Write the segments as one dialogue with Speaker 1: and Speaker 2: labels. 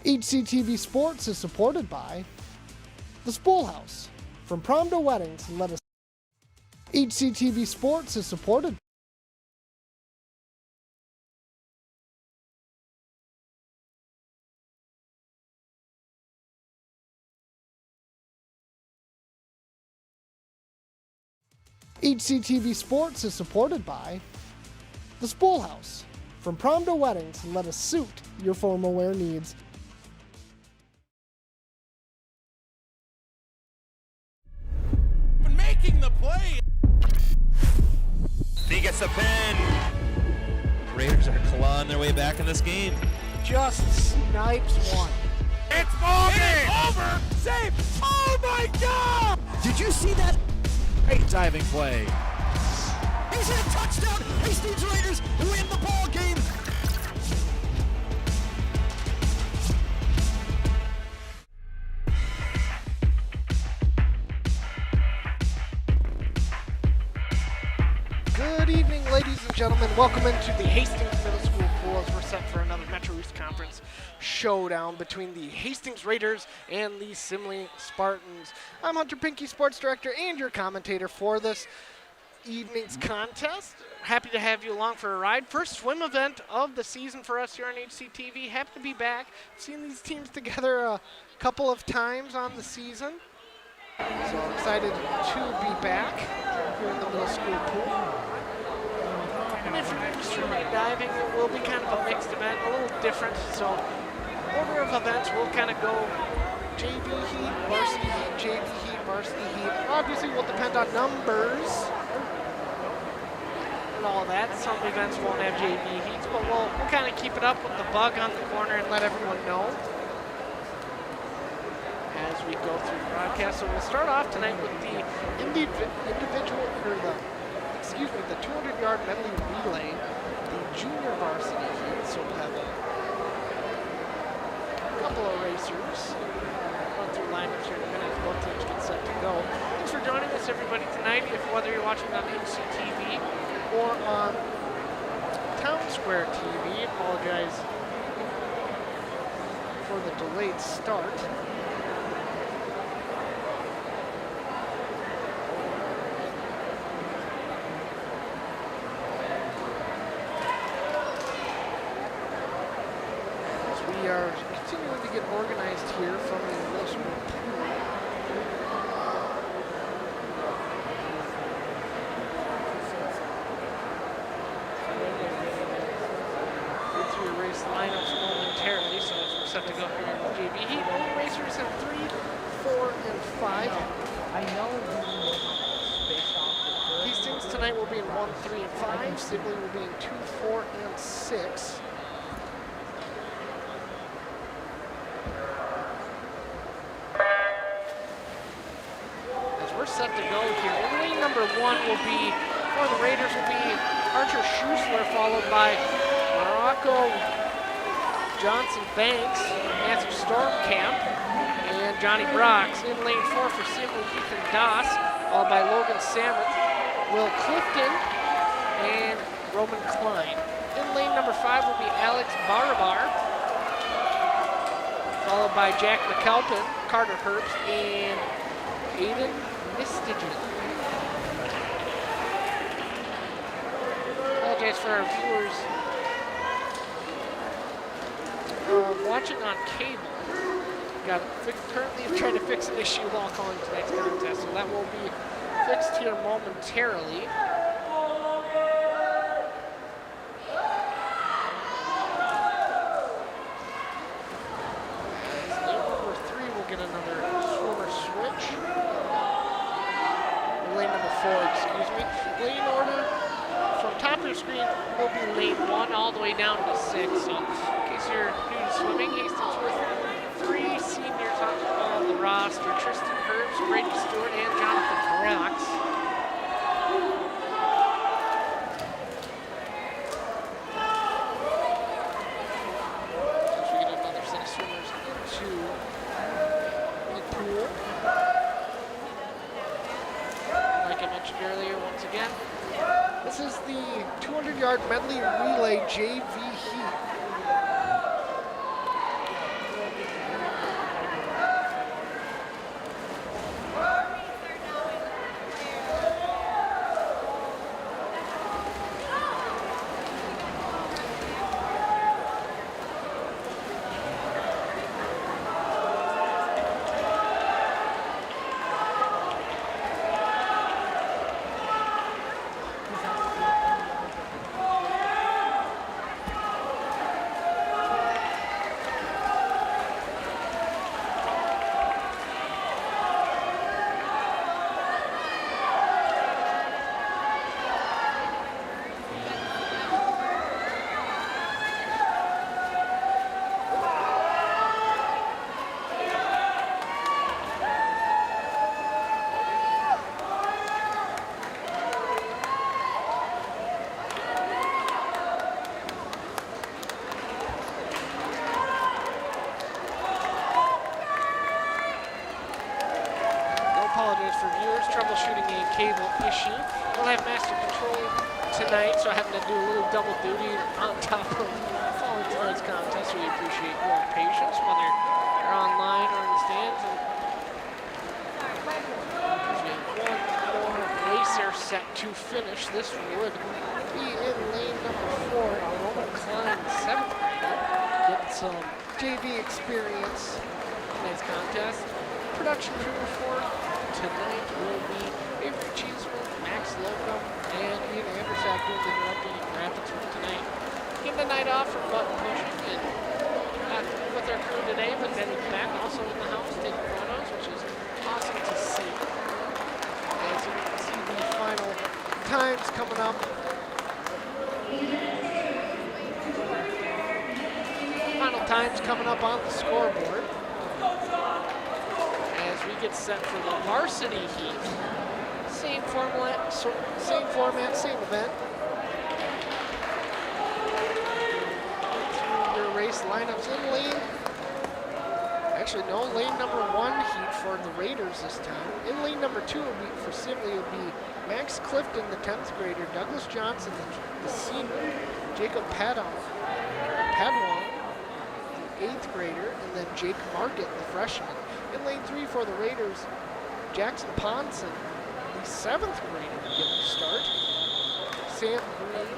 Speaker 1: HCTV Sports is supported by the Spool House. From prom to weddings, let us. HCTV Sports is supported. HCTV Sports is supported by the Spool House. From prom to weddings, let us suit your formal wear needs.
Speaker 2: Making the play.
Speaker 3: He gets the pin. Raiders are clawing their way back in this game.
Speaker 1: Just snipes one.
Speaker 2: It's moving. It's over. Safe. Oh my God!
Speaker 4: Did you see that?
Speaker 2: Great diving play.
Speaker 4: He's hit a touchdown. Hastings Raiders win the ball game.
Speaker 1: Good evening, ladies and gentlemen. Welcome into the Hastings Middle School pool as we're set for another Metro East Conference showdown between the Hastings Raiders and the Simley Spartans. I'm Hunter Pinky, Sports Director and your commentator for this evening's contest. Happy to have you along for a ride. First swim event of the season for us here on HCTV. Happy to be back. Seen these teams together a couple of times on the season. So I'm excited to be back here in the middle school pool. And if you're interested in diving, it will be kind of a mixed event, a little different. So order of events will kind of go JV heat, varsity heat, JV heat, varsity heat. Obviously will depend on numbers and all that. Some events won't have JV heats, but we'll kind of keep it up with the bug on the corner and let everyone know as we go through the broadcast. So we'll start off tonight with the the 200-yard medley relay, the junior varsity heat. So we'll have a couple of racers. Run through lineups here in a minute as both teams get set to go. Thanks for joining us, everybody, tonight. Whether you're watching on HCTV or on Town Square TV, apologize for the delayed start. We are continuing to get organized here from the middle school pool. Go through your race lineups momentarily, so as we're set to go here in the JV heat. Only racers have 3, 4, and 5.
Speaker 4: I know.
Speaker 1: Hastings tonight will be in 1, 3, and 5. Sibley will be in 2, 4, and 6. Set to go here. In lane number 1 will be, for the Raiders, will be Archer Schussler, followed by Morocco Johnson Banks, Matthew Stormkamp, and Johnny Brox. In lane 4 for Simley, Ethan Doss, followed by Logan Samet, Will Clifton, and Roman Klein. In lane number 5 will be Alex Barabar, followed by Jack McAlpin, Carter Herbst, and Aiden Apologize for our viewers watching on cable. Currently trying to fix an issue while calling tonight's contest, so that will be fixed here momentarily. Lane number 3 will get another swimmer switch. Lane number 4, excuse me. Lane order from top of your screen will be lane 1 all the way down to 6. So in case you're new to swimming, Hastings with 3 seniors on the roster: Tristan Herbst, Brady Stewart, and Jonathan Brox. So we get another set of swimmers into the pool. Like I mentioned earlier, once again, this is the 200-yard medley relay JV heat. cable issue. We'll have master control tonight, so having to do a little double duty on top of following tonight's contest. We appreciate your patience, whether you're online or in the stands. And we have one more racer set to finish. This would be in lane number 4, Roman Klein, 7th grader. Getting some JV experience in tonight's contest. Production crew for tonight will be Avery Cheeseman, Max Locum, and Ian Andersack doing the directing and graphics for tonight. Getting the night off from button pushing and not with our crew today, but then he's back also in the house taking photos, which is awesome to see. As you can see, the final times coming up. Final times coming up on the scoreboard. As we get set for the varsity heat. Same format, same event. Through your race lineups in lane. Actually, no, lane number 1 heat for the Raiders this time. In lane number 2 will be for Simley will be Max Clifton, the 10th grader, Douglas Johnson, the senior, Jacob Padwong, the 8th grader, and then Jake Market, the freshman. In lane 3 for the Raiders, Jackson Ponson, the 7th grader, to get the start. Sam Green,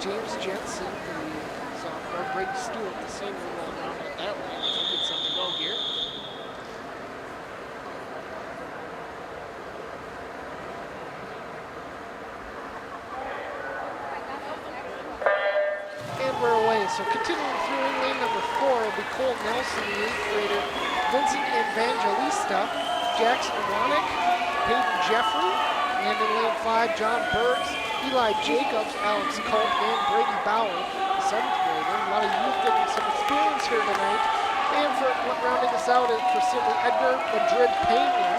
Speaker 1: James Jensen, the sophomore, Brady Stewart, the senior, rolling around at that lane. So get something to go here. And we're away. So continuing through in lane number 4 will be Cole Nelson, the 8th grader, Vincent Evangelista, Jackson Wanick, Hayden Jeffrey, and in lane 5, John Burks, Eli Jacobs, Alex Culp, and Brady Bauer, the 7th grader. A lot of youth getting some experience here tonight. And for rounding us out for Simley, Edgar Madrid Pena,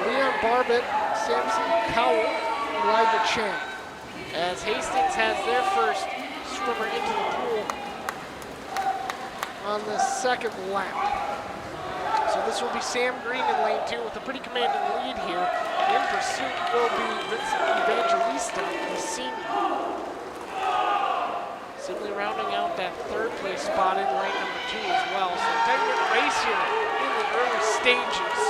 Speaker 1: Leon Barbett, Samson Cowell, Elijah Chang. As Hastings has their first swimmer into the pool on the 2nd lap. So this will be Sam Green in lane 2 with a pretty commanding lead here. In pursuit will be Vincent Evangelista, the senior. Simply rounding out that 3rd place spot in lane number 2 as well. So 10-minute race here in the early stages.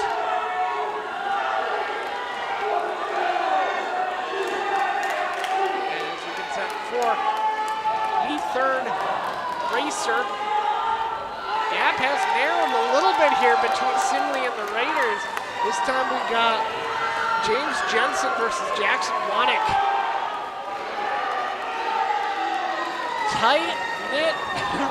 Speaker 1: As we get set for the 3rd racer. Gap has narrowed a little bit here between Simley and the Raiders. This time we got James Jensen versus Jackson Wanick. Tight-knit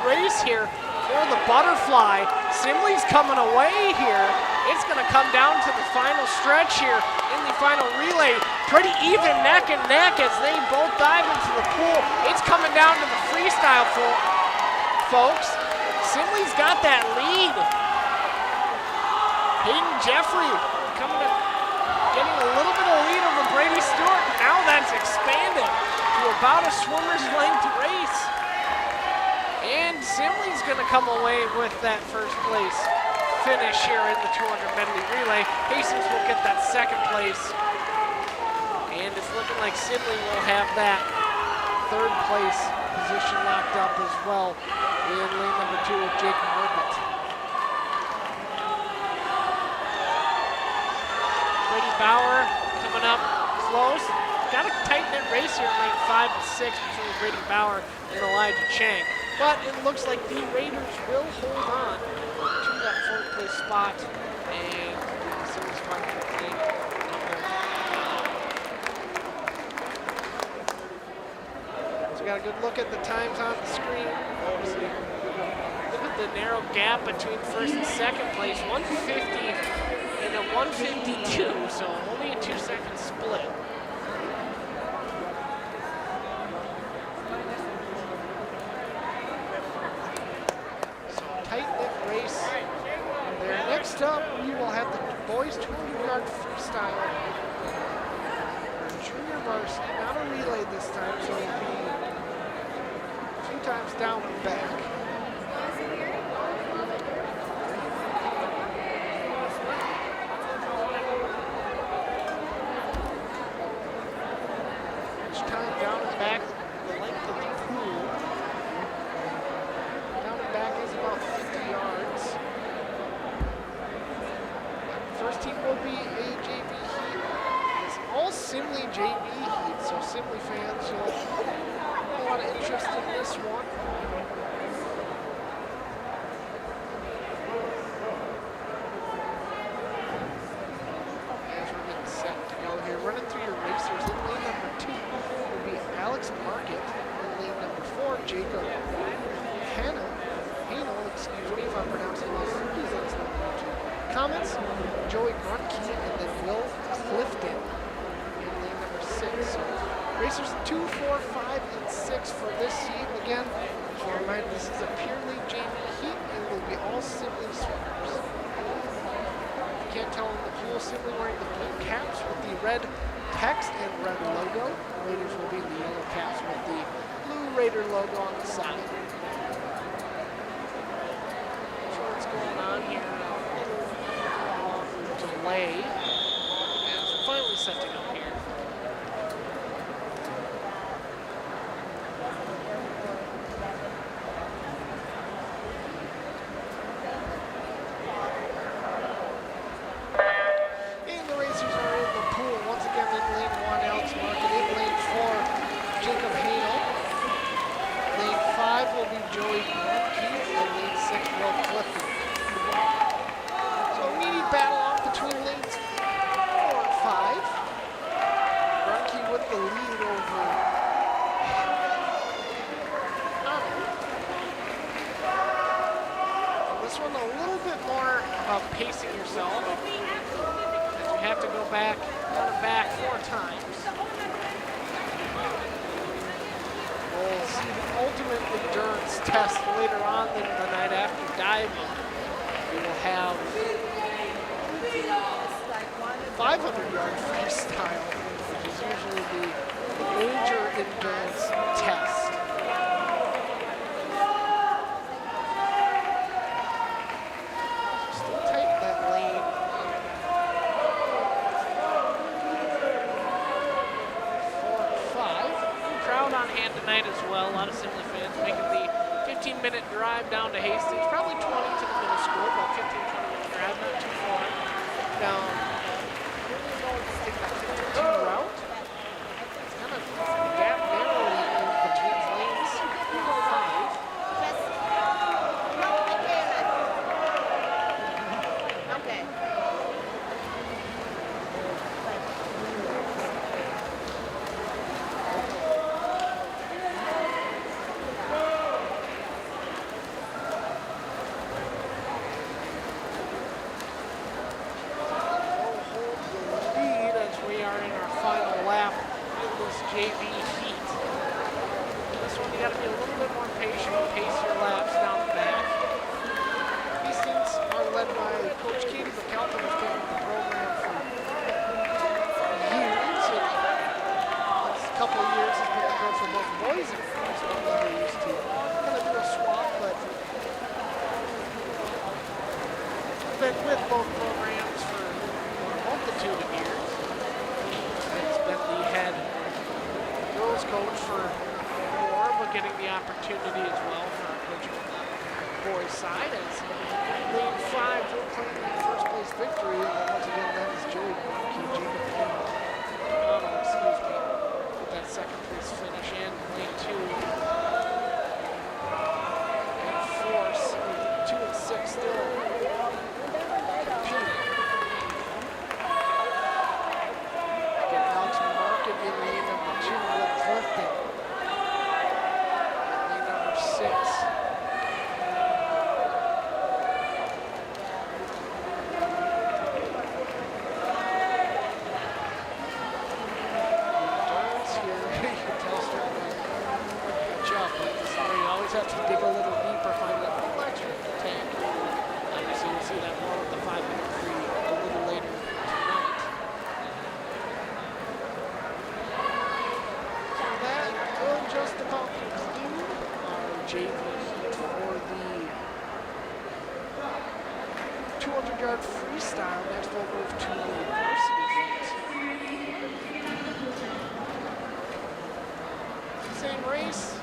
Speaker 1: race here for the butterfly. Simley's coming away here. It's going to come down to the final stretch here in the final relay. Pretty even neck and neck as they both dive into the pool. It's coming down to the freestyle, folks. Simley's got that lead. Hayden Jeffrey getting a little bit of lead over Brady Stewart. Now that's expanded to about a swimmer's length race. And Simley's going to come away with that 1st place finish here in the 200 medley relay. Hastings will get that 2nd place. And it's looking like Simley will have that 3rd place position locked up as well in lane number 2 with Jake Market. Brady Bauer coming up close. Got a tight-knit race here in lane 5 and 6 between Brady Bauer and Elijah Chang. But it looks like the Raiders will hold on to that 4th place spot and the series final lane number 5. So we got a good look at the times on the screen. Obviously, look at the narrow gap between 1st and 2nd place. 150 and a 152, so only a 2-second split. Next up, we will have the boys 200-yard freestyle. Junior varsity, not a relay this time, so it'll be 2 times down and back. interest in this one. As we're getting set to go here, running through your racers in lane number 2 will be Alex Market. In lane number 4, Jacob Hanno, excuse me if I'm pronouncing this. Please let us know in the YouTube comments. Joey Grunke and then Will Clifton in lane number 6. So racers 2, 4, 5, and 6 for this heat. Again, as a reminder, this is a purely JV heat and it will be all Simley swimmers. You can't tell in the pool, Simley wearing the blue caps with the red text and red logo. Raiders will be in the yellow caps with the blue Raider logo on the side. What's going on here? A little delay as we're finally set to go here. And the racers are in the pool once again in lane 1, Alex Market. In lane 4, Jacob Hale. Lane 5 will be Joey Grunke, and lane 6 Will Clifton. So a meaty battle off between lanes 4 and 5. Grunke with the lead over Arnold. This one a little bit more about pacing yourself, as you have to go back and back 4 times. We'll see the ultimate endurance test later on in the night after diving. We will have 500-yard freestyle, which is usually the major endurance test. Still tight in that lane. 4 and 5. Crowd on hand tonight as well. A lot of Simley fans making the 15-minute drive down to Hastings, probably 20 to the middle school, about 15-20-minute drive, not too far. Down, take that 52 route. It's kind of gap narrowly in between lanes 5.
Speaker 5: Okay.
Speaker 1: JV heat. This one you got to be a little bit more patient, pace your laps down the back. Hastings are led by Coach Katie McAlpin, who's been with the program for years. And the last couple of years has been the coach for both boys and girls. So they're used to kind of do a swap, but been with both programs for a multitude of years. It's been the head girls coach for more, but getting the opportunity as well for our coach on the boys' side. As lane 5 will claim the first place victory, and then once again that is Joey Grunke, with that second place finish in lane 2. And Force with 2 and 6 still competing. Again, Alex Market in lane number 2, Will Clifton in lane number 6. Have to dig a little deeper, find that little extra tank. Obviously, you'll see that more with the 5-minute free a little later tonight. So that will just about conclude our JV heat for the 200-yard freestyle. Next, we'll move to the varsity heat. Same race.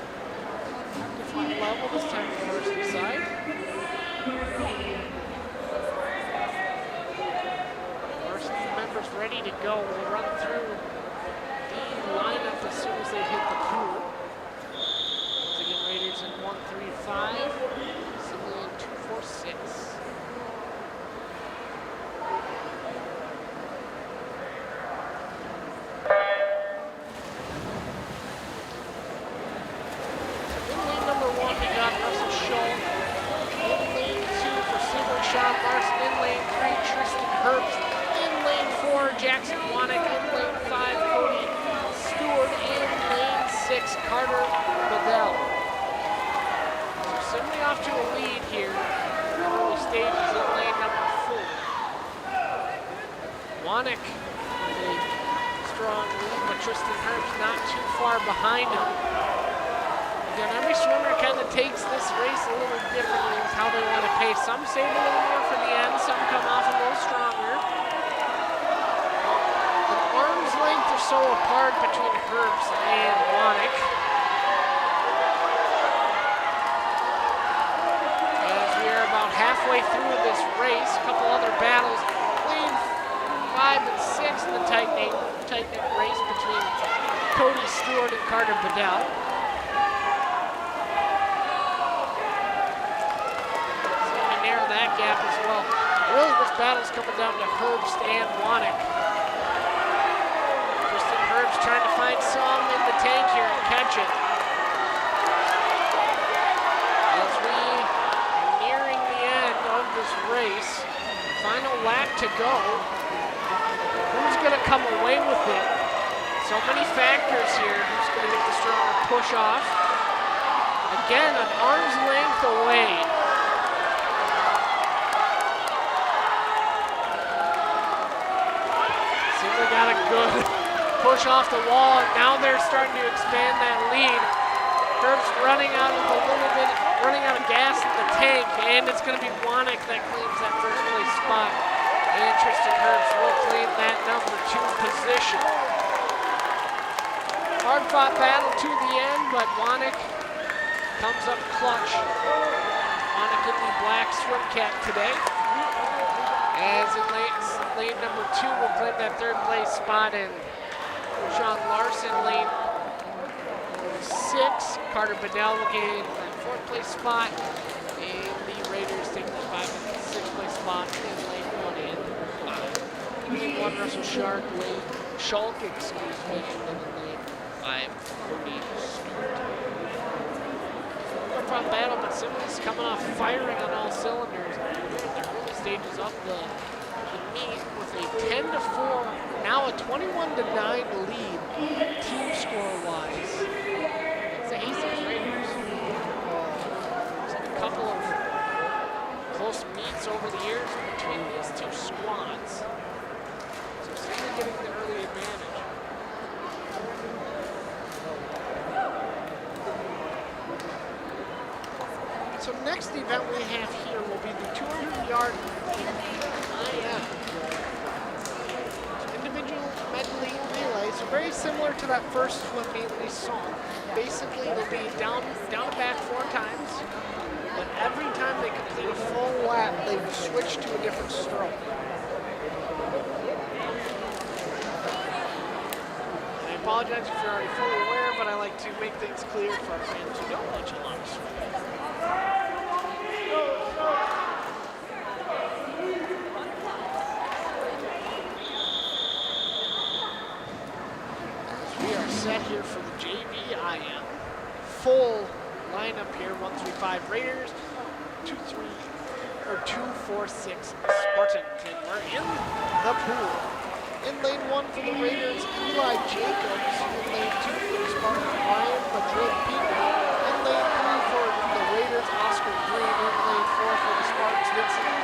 Speaker 1: Different level this time on the varsity side. Varsity members ready to go. We'll run through the lineup as soon as they hit the pool. Jackson Wanick in lane 5, Cody Stewart in lane 6, Carter Bedell. So Simley off to a lead here in the early stages in lane number 4. Wanick with a strong lead, but Tristan Herbst not too far behind him. Again, every swimmer kind of takes this race a little differently with how they want to pace. Some save a little more for the end, some come off a little stronger. An arm's length or so apart between Herbst and Wanick. As we are about halfway through this race, a couple other battles. Lane 5 and 6 in the tight-knit race between Cody Stewart and Carter Bedell. That gap as well. Really, this battle's coming down to Herbst and Wanick. Tristan Herbst trying to find some in the tank here and catch it. As we are nearing the end of this race, final lap to go. Who's going to come away with it? So many factors here. Who's going to get the stronger push off? Again, an arm's length away. Got a good push off the wall, and now they're starting to expand that lead. Herbst running out of gas in the tank, and it's going to be Wanick that claims that first place spot. And Tristan Herbst will claim that number 2 position. Hard fought battle to the end, but Wanick comes up clutch. Wanick in the black swim cap today. As in lane number 2 will claim that third place spot, and Sean Larson lane 6. Carter Bedell will gain that 4th place spot, and the Raiders take the 5th and 6th place spot in lane 1 and 5. Lane 1 Russell Schulk, and then in lane 5 Cody Stewart. Front battle, but Simley's coming off firing on all cylinders. The early stages of the meet with a 10-4, now a 21-9 lead, team score-wise. It's the Hastings Raiders. There's been a couple of close meets over the years between these two squads. So Simley getting the early advantage. So next event we have here will be the 200-yard IM. Individual medley relay, so very similar to that first swim meet we saw. Basically, it'll be down and back 4 times, but every time they complete a full lap, they switch to a different stroke. And I apologize if you're already fully aware, but I like to make things clear for our fans who don't watch a lot of swimming. Set here for the JVIM. Full lineup here, 1, 3, 5 Raiders, 2, 4, 6 Spartans. And we're in the pool. In lane 1 for the Raiders, Eli Jacobs. In lane 2 for the Spartans, Ryan Madrid-Pico. In lane 3 for the Raiders, Oscar Green. In lane 4 for the Spartans, Vincent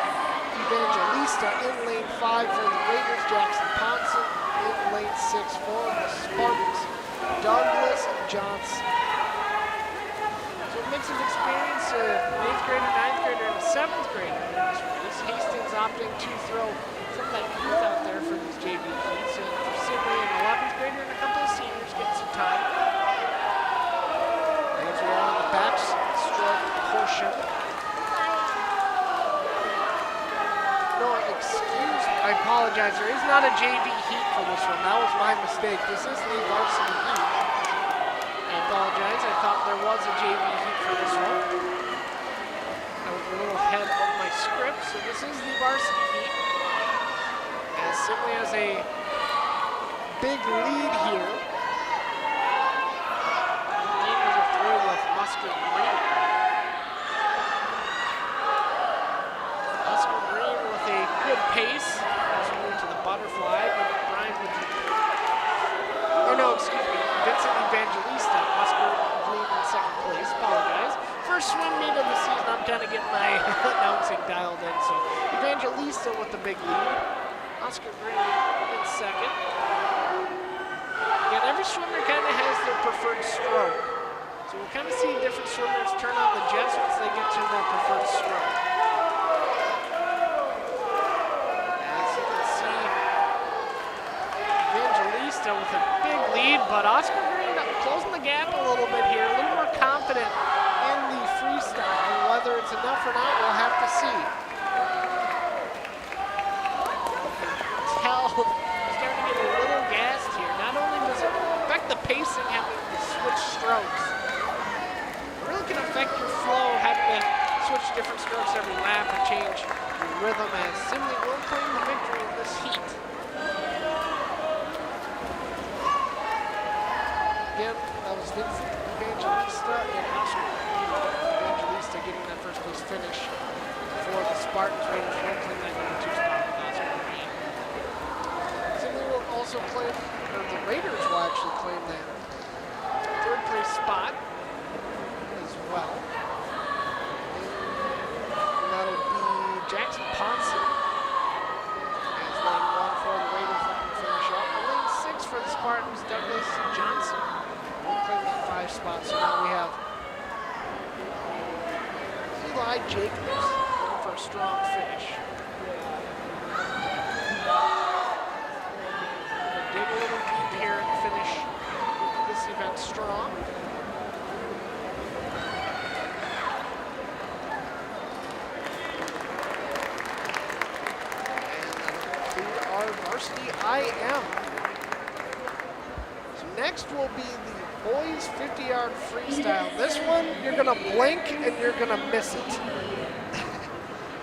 Speaker 1: Evangelista. In lane 5 for the Raiders, Jackson Ponson. In lane 6 for the Spartans, Douglas Johnson. So a mix of experience, an 8th grader, 9th grader, and a 7th grader in this race. Hastings opting to throw some of that youth out there for these JV heats. And for Simley, an 11th grader and a couple of seniors getting some time. As we are on the backstroke portion. No, excuse me, I apologize. There is not a JV heat for this one. That was my mistake. This is the varsity heat. I apologize. I thought there was a JV heat for this one. I was a little ahead of my script. So this is the varsity heat. As Simley has a big lead here. Lead number 3 with Oscar Green. Oscar Green with a good pace as we move to the butterfly, but first swim meet of the season, I'm kind of getting my announcing dialed in. So Evangelista with the big lead. Oscar Green in second. Again, every swimmer kind of has their preferred stroke. So we'll kind of see different swimmers turn on the jets once they get to their preferred stroke. As you can see, Evangelista with a big lead, but Oscar Green closing the gap a little bit here, a little more confident in the freestyle. Whether it's enough or not, we'll have to see. Tell starting to get a little gassed here. Not only does it affect the pacing having to switch strokes, it really can affect your flow having to switch different strokes every lap or change your rhythm, as Simley will claim the victory in this heat. Again, that was Vincent Evangelista and Oscar Evangelista getting that first place finish for the Spartans. Raiders will claim that number 2 spot with Oscar Green. Simley will also claim, or the Raiders will actually claim that third place spot as well. And that'll be Jackson Ponson as lane 1 for the Raiders looking to finish up. And lane 6 for the Spartans, Douglas Johnson will claim that 5 spot. So now we have Eli Jacobs going for a strong finish. Dig a little deep here and finish this event strong. Our varsity IM. So next will be the boys 50-yard freestyle. This one, you're gonna blink and you're gonna miss it.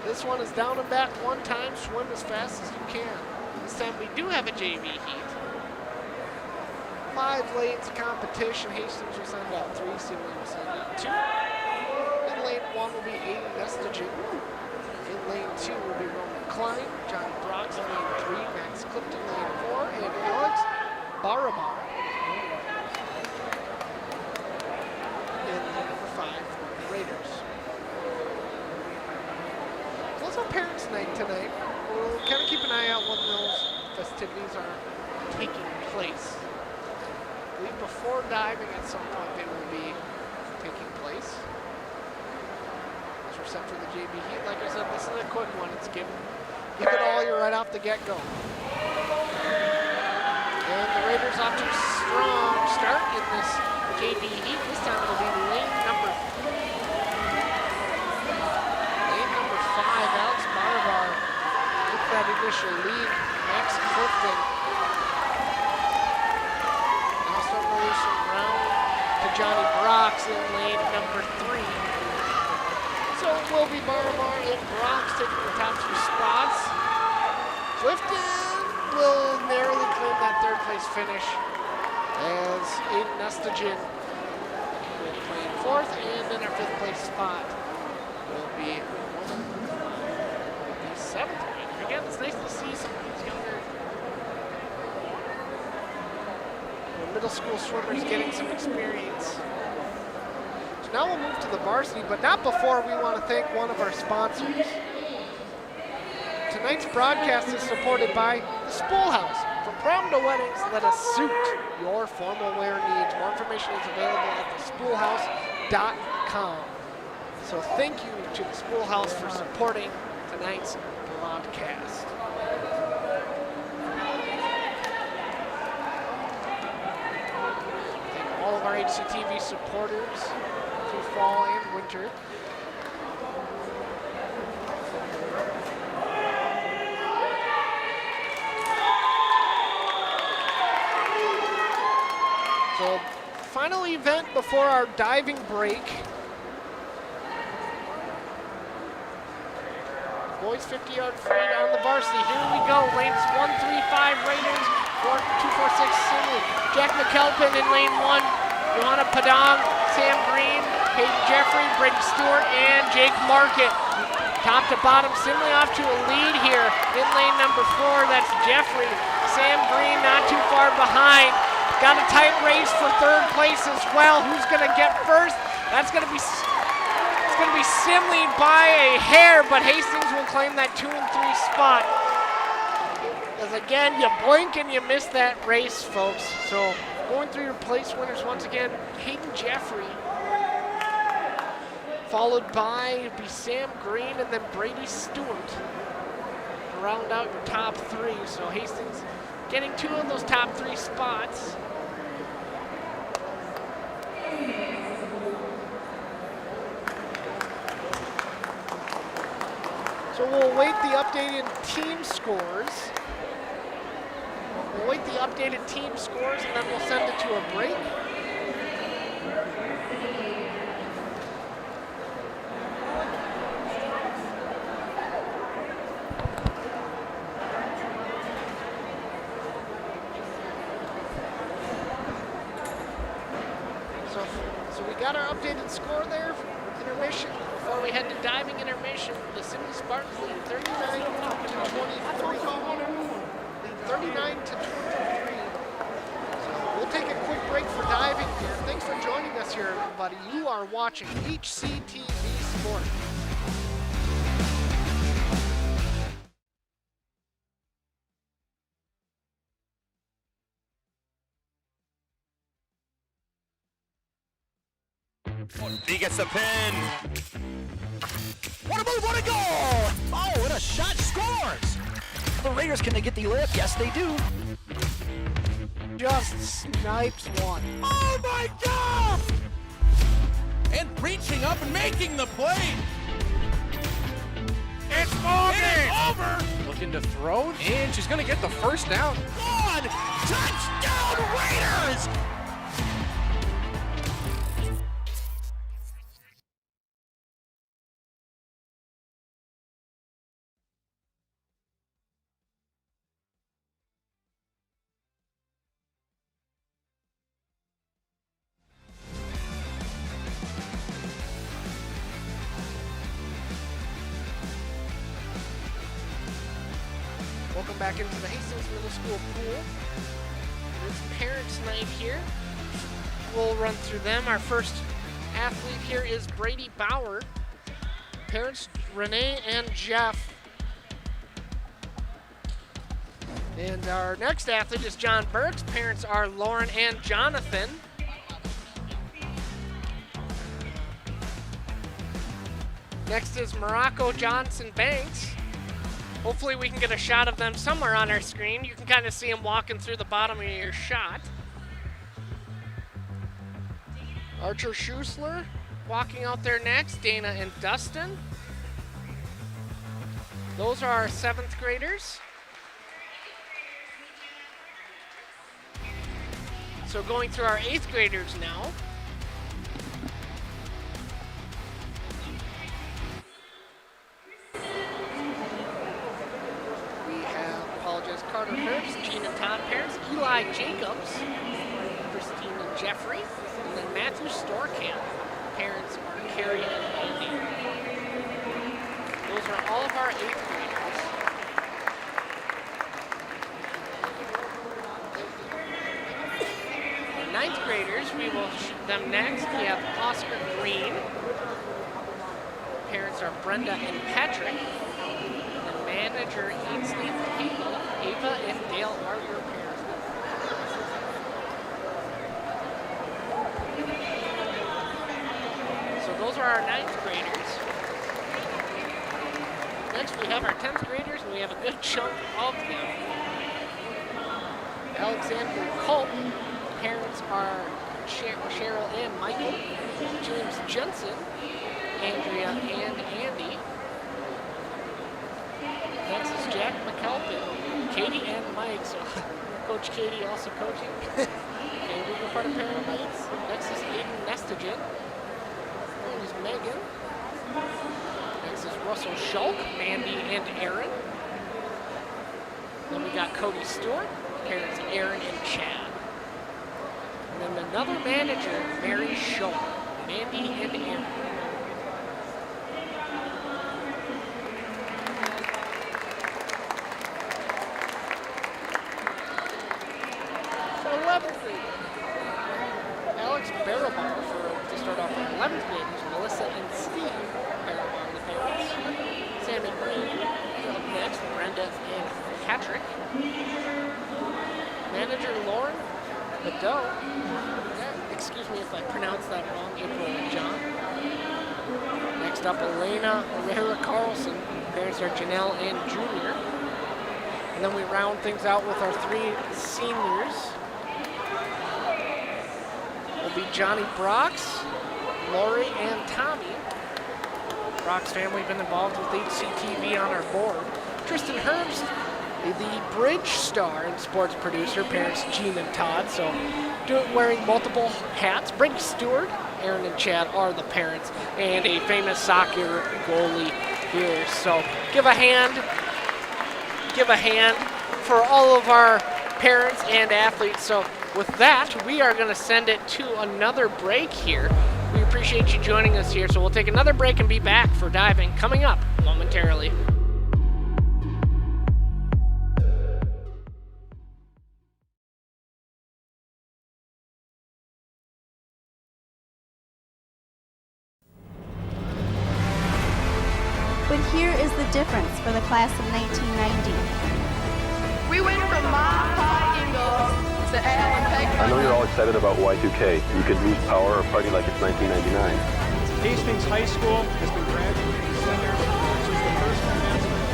Speaker 1: This one is down and back one time, swim as fast as you can. This time we do have a JV heat. 5 lanes of competition. Hastings will send out 3, Simley will send out 2. In lane 1 will be Aiden Nestagen. In lane 2 will be Roman Klein, John Brox in lane 3, Max Clifton lane 4, and Alex Barabar in lane number 5 for the Raiders. So that's our parents' night tonight. We'll kind of keep an eye out when those festivities are taking place. I believe before diving at some point they will be taking place. Set for the JV heat. Like I said, this is a quick one. It's give it all you right off the get-go. And the Raiders off to a strong start in this JV heat. This time it'll be lane number 5, Alex Barabar with that initial lead. Max Clifton now starting to lose some ground to Johnny Brox in lane number 3. So it will be Barabar and Brox taking the top 2 spots. Clifton will narrowly claim that 3rd place finish as Aiden Nestagen will claim 4th, and then our 5th place spot will be 7th. Again, it's nice to see some of these younger middle school swimmers getting some experience. Now we'll move to the varsity, but not before we want to thank one of our sponsors. Tonight's broadcast is supported by the Spool House. From prom to weddings, let us suit your formal wear needs. More information is available at thespoolhouse.com. So thank you to the Spool House for supporting tonight's broadcast. Thank all of our HCTV supporters through fall and winter. So, final event before our diving break. Boys 50-yard free down the varsity. Here we go. Lanes 1, 3, 5 Raiders. 4, 2, 4, 6 Simley. Jack McKelpin in lane 1. Johanna Padang, Sam Green, Hayden Jeffrey, Brady Stewart, and Jake Market. Top to bottom, Simley off to a lead here in lane number 4. That's Jeffrey. Sam Green not too far behind. Got a tight race for 3rd place as well. Who's going to get first? That's going to be It's going to be Simley by a hair, but Hastings will claim that 2 and 3 spot. As again, you blink and you miss that race, folks. So going through your place winners once again, Hayden Jeffrey, followed by be Sam Green and then Brady Stewart to round out your top 3. So Hastings getting 2 of those top 3 spots. So we'll await the updated team scores. We'll await the updated team scores and then we'll send it to a break. So we got our updated score there for intermission. Before we head to diving intermission, the Simley Spartans lead 39 to 23. Lead 39 to 23. So we'll take a quick break for diving here. Thanks for joining us here, everybody. You are watching HCTV Sport.
Speaker 2: He gets the pin.
Speaker 4: What a move, what a goal! Oh, and a shot scores! The Raiders, can they get the lift? Yes, they do.
Speaker 1: Just snipes one.
Speaker 2: Oh my God! And reaching up and making the play. It's moving over.
Speaker 5: Looking to throw, and she's going to get the first down.
Speaker 4: On! Touchdown, Raiders!
Speaker 1: Welcome back into the Hastings Middle School pool. It's parents' night here. We'll run through them. Our first athlete here is Brady Bauer. Parents Renee and Jeff. And our next athlete is John Burks. Parents are Lauren and Jonathan. Next is Morocco Johnson Banks. Hopefully we can get a shot of them somewhere on our screen. You can kind of see them walking through the bottom of your shot. Archer Schusler walking out there next. Dana and Dustin. Those are our 7th graders. So going through our 8th graders now. Carter Herbst, Gina Todd parents, Eli Jacobs, Christine and Jeffrey, and then Matthew Storkamp. Parents are Carrie and Andy. Those are all of our 8th graders. The 9th graders, we will shoot them next. We have Oscar Green. Parents are Brenda and Patrick. And manager Ainsley Hagel. Ava and Dale are your parents. So those are our 9th graders. Next we have our 10th graders, and we have a good chunk of them. Alexander Culp. Parents are Cheryl and Michael. James Jensen, Andrea and Andy. Next is Jack McAlpin, Katie and Mike, so Coach Katie also coaching. And we go part of Paramates. Next is Aiden Nestagen. And is Megan. Next is Russell Schulk, Mandy and Aaron. Then we got Cody Stewart, parents Aaron and Chad. And then another manager, Mary Schulk, Mandy and Aaron. 11th grade. Alex Barabal to start off with 11th graders, Melissa and Steve. Bedeau. Excuse me if I pronounced that wrong, April and John. Next up, Elena Herrera Carlson. There's our Janelle and Junior. And then we round things out with our 3 seniors. Will be Johnny Brox, Lori, and Tommy. Brock's family been involved with HCTV on our board. Tristan Herbst, the bridge star and sports producer, parents Jean and Todd, so wearing multiple hats. Brady Stewart, Aaron and Chad are the parents, and a famous soccer goalie here. So give a hand for all of our parents and athletes. So with that, we are going to send it to another break here. We appreciate you joining us here, so we'll take another break and be back for diving coming up momentarily.
Speaker 6: But here is the difference for the class of 1990.
Speaker 7: We went from Mile High Eagles to Alan Peck.
Speaker 8: I know you're all excited about Y2K. You could lose power or party like it's 1999.
Speaker 9: Hastings High School has been graduating seniors. This is the first commencement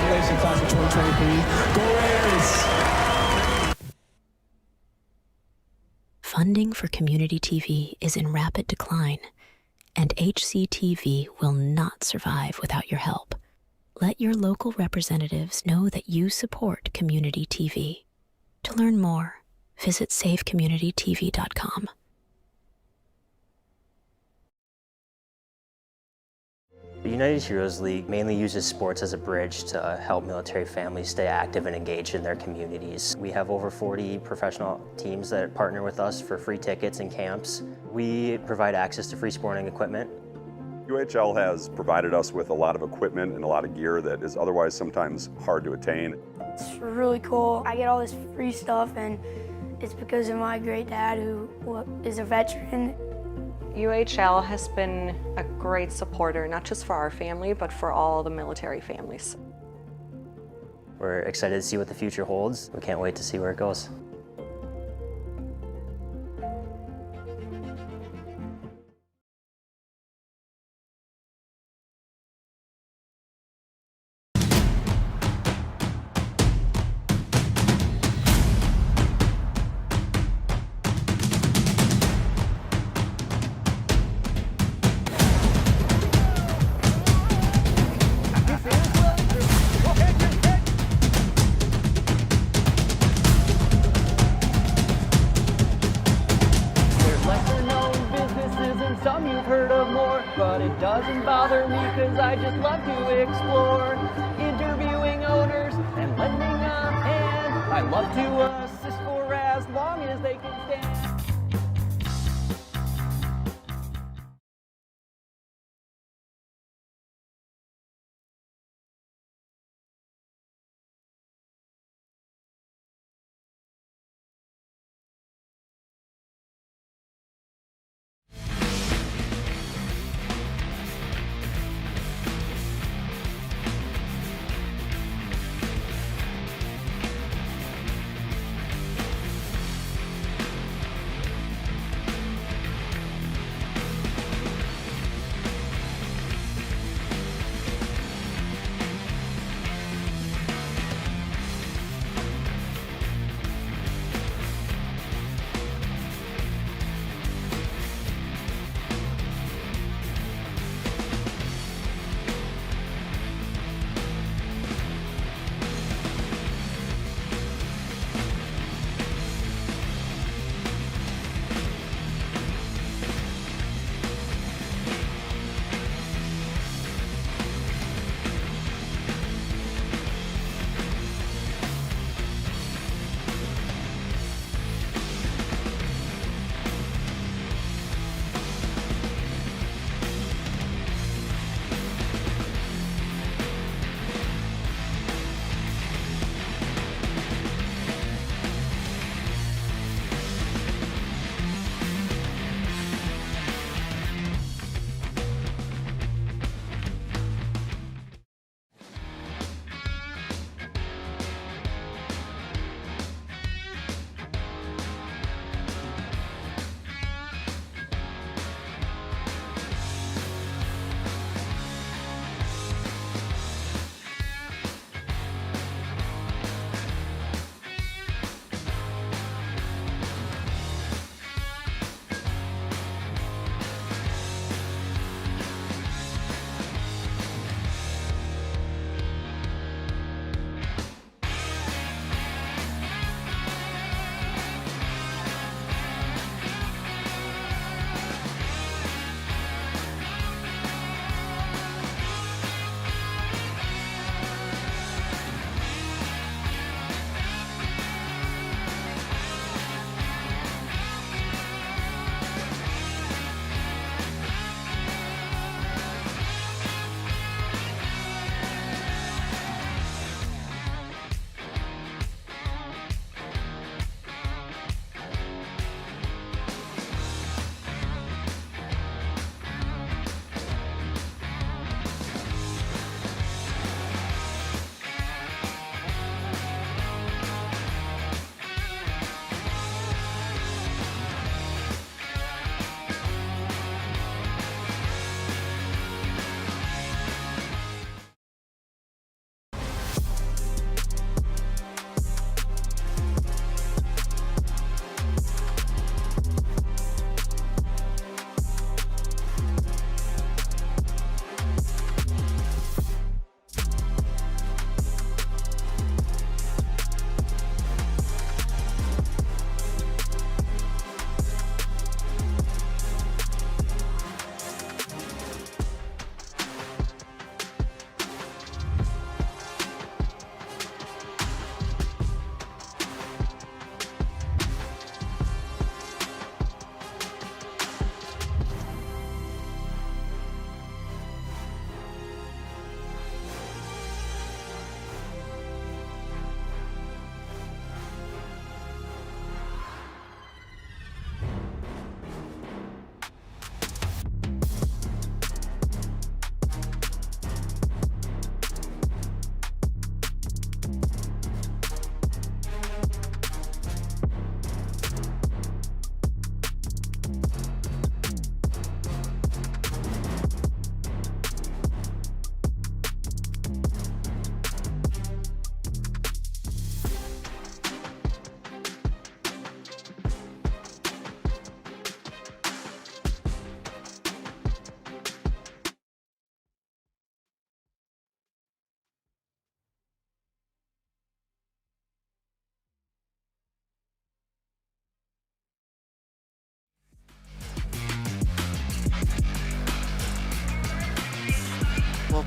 Speaker 9: Congratulations, class of 2023. Go Raiders!
Speaker 10: Funding for community TV is in rapid decline, and HCTV will not survive without your help. Let your local representatives know that you support community TV. To learn more, visit savecommunitytv.com.
Speaker 11: The United Heroes League mainly uses sports as a bridge to help military families stay active and engaged in their communities. We have over 40 professional teams that partner with us for free tickets and camps. We provide access to free sporting equipment.
Speaker 8: UHL has provided us with a lot of equipment and a lot of gear that is otherwise sometimes hard to attain.
Speaker 12: It's really cool. I get all this free stuff, and it's because of my great dad, who is a veteran.
Speaker 13: UHL has been a great supporter, not just for our family, but for all the military families.
Speaker 11: We're excited to see what the future holds. We can't wait to see where it goes.
Speaker 14: Doesn't bother me cause I just love to explore, interviewing owners and lending a hand. I love to assist for as long as they can stand.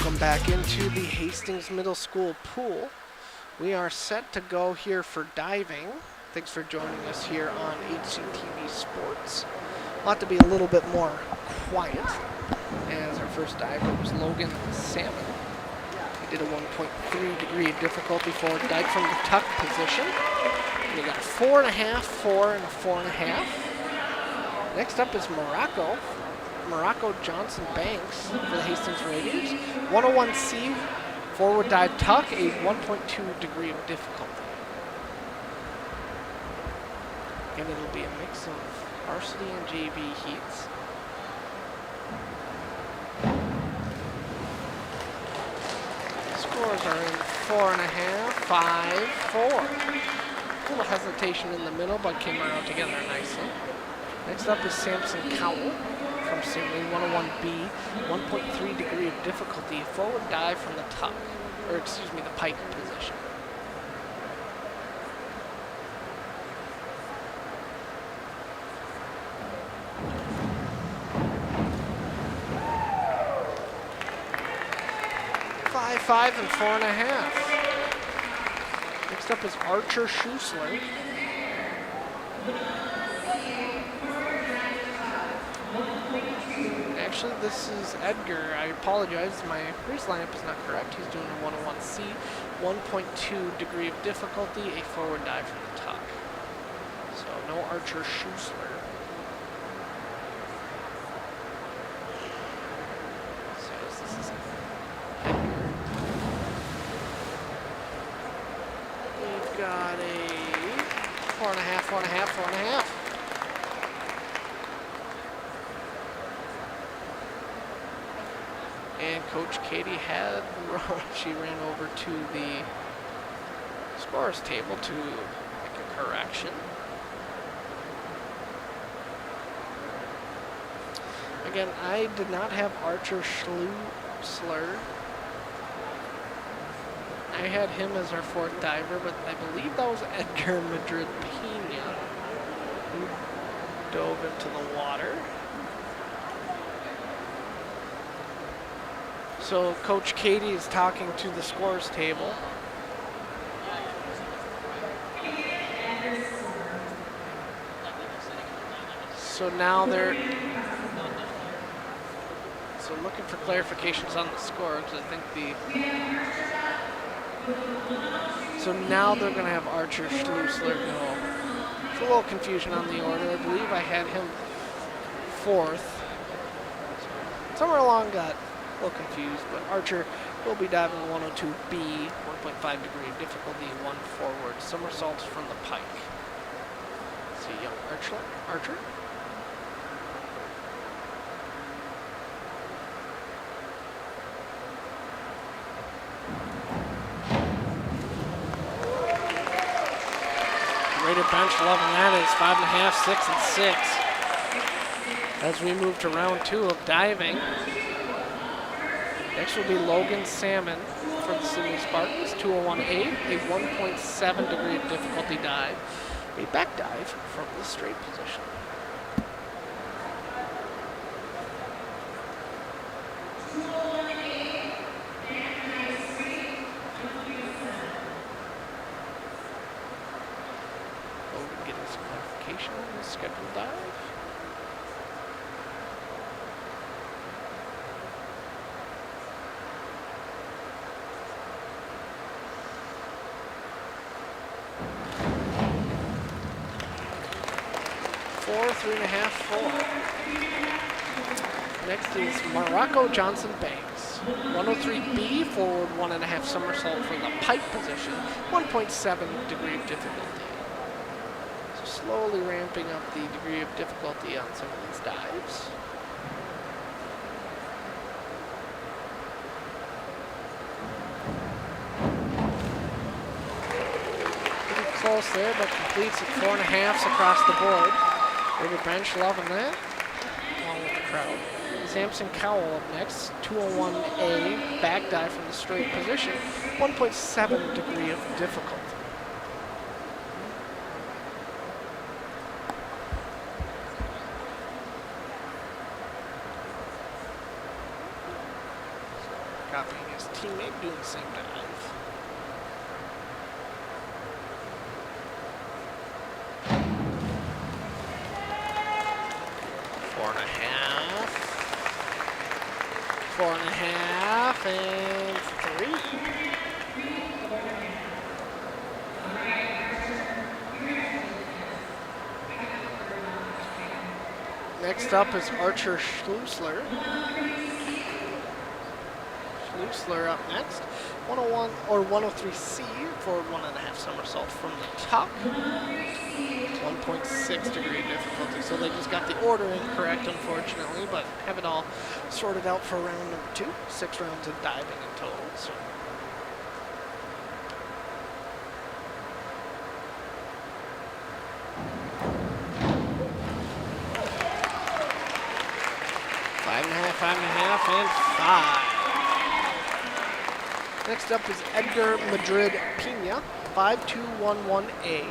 Speaker 1: Welcome back into the Hastings Middle School pool. We are set to go here for diving. Thanks for joining us here on HCTV Sports. We'll have to be a little bit more quiet, as our first diver was Logan Salmon. He did a 1.3 degree difficulty forward dive from the tuck position. And he got a 4.5, 4, and a 4.5. Next up is Morocco Johnson Banks for the Hastings Raiders. 101C forward dive tuck, a 1.2 degree of difficulty. And it'll be a mix of varsity and JV heats. Scores are in 4.5, 5, 4. A little hesitation in the middle, but came out together nicely. Next up is Samson Cowell from Simley, 101B, 1.3 degree of difficulty, forward dive from the tuck, or excuse me, the pike position. Five and 4.5. Next up is Archer Schussler. Actually, this is Edgar. I apologize. My race lineup is not correct. He's doing a 101C, 1.2 degree of difficulty, a forward dive from the tuck. So no Archer Schussler. So this is Edgar. We've got a 4.5, 4.5, 4.5. And Coach Katie she ran over to the scores table to make a correction. Again, I did not have Archer Schlusler. I had him as our fourth diver, but I believe that was Edgar Madrid Pena who dove into the water. So Coach Katie is talking to the scores table. So now they're looking for clarifications on the score, because I think so now they're going to have Archer Schlusler go. It's a little confusion on the order. I believe I had him fourth. Somewhere along got a little confused, but Archer will be diving 102B, 1.5 degree of difficulty, one forward somersaults from the pike. Let's see, young Archer. Rated bench, loving that is 5.5, 6, and 6. As we move to round 2 of diving. Next will be Logan Salmon for the Simley Spartans, 201A, a 1.7 degree of difficulty dive, a back dive from the straight position. Logan getting some clarification on his scheduled dive. Four, 3.5, 4. Next is Morocco Johnson Banks. 103B, forward 1.5 somersault from the pike position, 1.7 degree of difficulty. So slowly ramping up the degree of difficulty on some of these dives. Pretty close there, but completes at 4.5s across the board. Rated bench, loving that, along with the crowd. Samson Cowell up next, 201A, back dive from the straight position, 1.7 degree of difficulty. Copy his teammate doing the same dive. Four and a half, and 3. Next up is Archer Schlusler. Schlusler up next. 101 or 103C for 1.5 somersault from the tuck. 1.6 degree difficulty. So they just got the order incorrect, unfortunately, but have it all sorted out for round number 2. 6 rounds of diving in total. So. Five and a half, and 5. Next up is Edgar Madrid Pina, 5211A.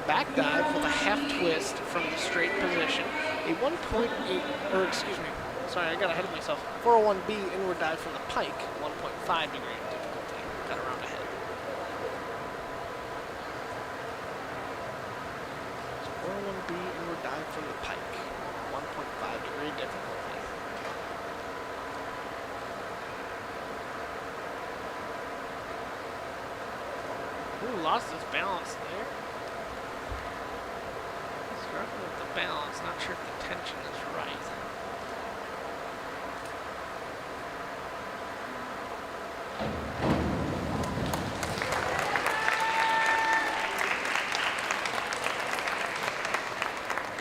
Speaker 1: Back dive with a half twist from the straight position. A 1.8, or excuse me, sorry, I got ahead of myself. 401B inward dive from the pike, 1.5 degree difficulty. Got around ahead. So 401B inward dive from the pike, 1.5 degree difficulty. Ooh, lost his balance there. Struggling with the balance, not sure if the tension is right.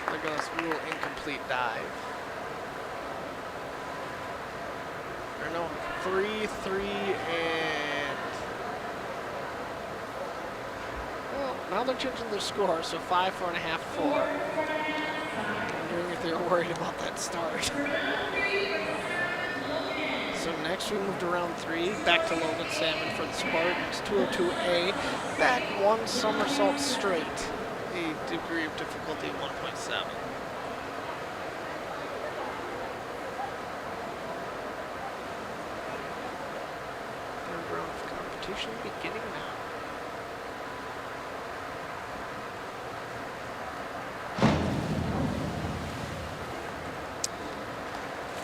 Speaker 1: There goes real incomplete dive. Or no, 3, 3, and... Well, now they're changing their score, so 5, 4.5, 4. Wondering if they were worried about that start. So next we move to round 3, back to Logan Salmon for the Spartans, 202A, back 1 somersault straight, a degree of difficulty of 1.7. Third round of competition beginning now.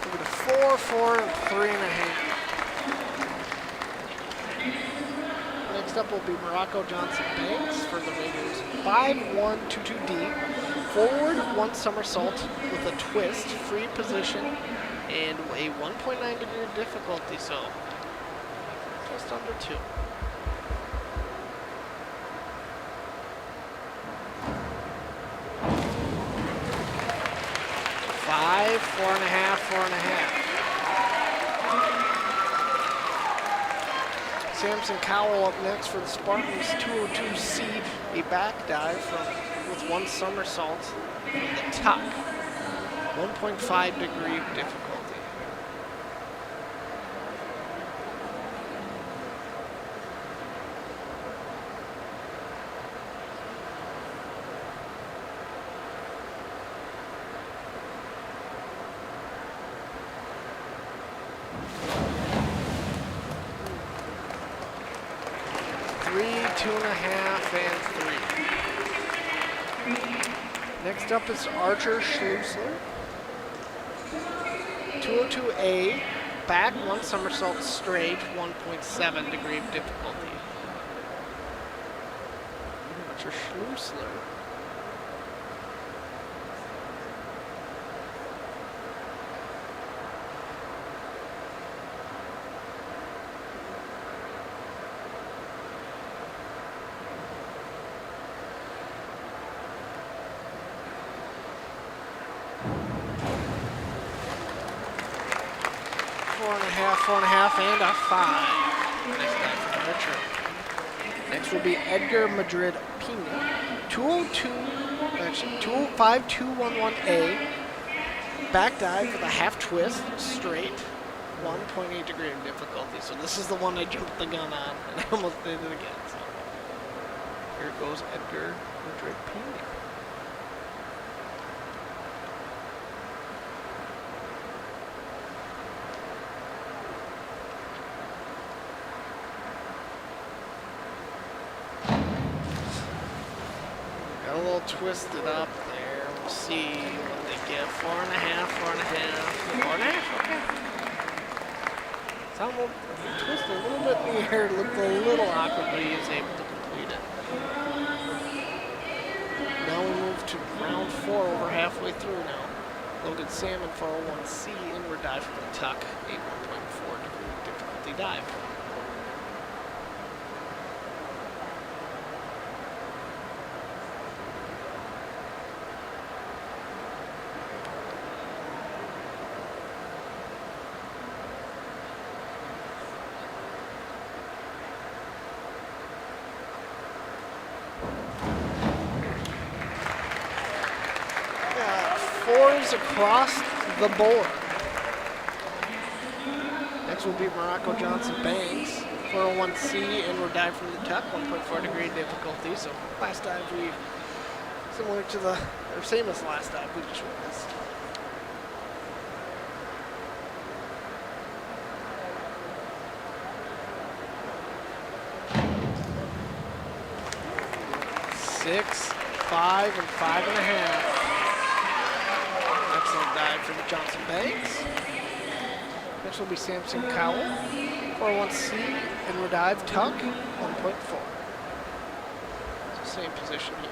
Speaker 1: Over to 4, 4, and 3.5. Next up will be Morocco Johnson Banks for the Raiders. 5-1-2-2D. Forward 1 somersault with a twist, free position, and a 1.9 degree difficulty, so just under 2. Five, 4.5, 4.5. Samson Cowell up next for the Spartans, 202 seed, a back dive with 1 somersault from the tuck, 1.5 degree difficulty. Three, 2.5, and 3. Next up is Archer Schlusler. 202A, back 1 somersault straight, 1.7 degree of difficulty. Archer Schlusler. Four and a half, and a 5. Nice dive from Archer. Next will be Edgar Madrid Pina. 5-2-1-1A. Back dive with a half twist, straight. 1.8 degree of difficulty. So this is the one I jumped the gun on, and I almost did it again. So here goes Edgar Madrid Pina. little twisted up there. We'll see what they get. 4.5, 4.5, 4.5. Okay. Sound a little twisted a little bit in the air. Looked a little awkward, but he is able to complete it. Now we move to round 4, over halfway through now. Logan Salmon, 401C, inward dive from the tuck, a 1.4 degree difficulty dive. Fours across the board. Next will be Morocco Johnson Banks, 401C, inward dive from the tuck, 1.4 degree difficulty. So last dive we, similar to the, or same as last dive we just witnessed. Six, 5, and 5.5. Excellent dive from Johnson Banks. Next will be Samson Cowell, 401C, inward dive, tuck, 1.4. So same position here.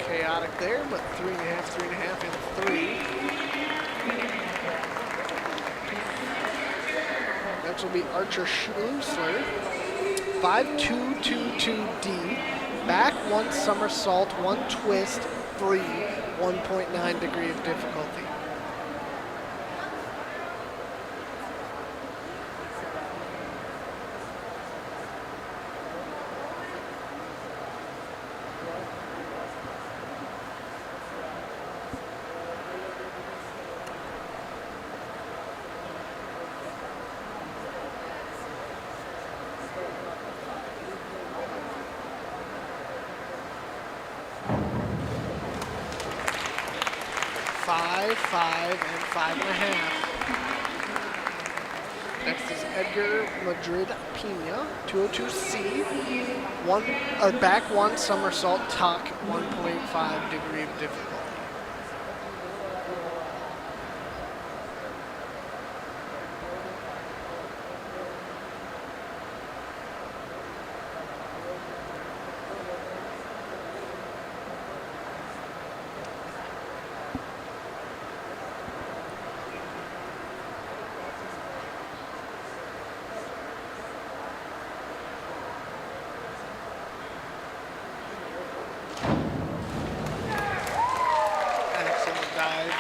Speaker 1: Chaotic there, but 3.5, 3.5, and 3. Next will be Archer Schlusler, 5.222D, back 1 somersault, 1 twist, 3, 1.9 degree of difficulty. Five, 5, and 5.5. Next is Edgar Madrid Pina, 202C, back 1 somersault, tuck, 1.5 degree of difficulty.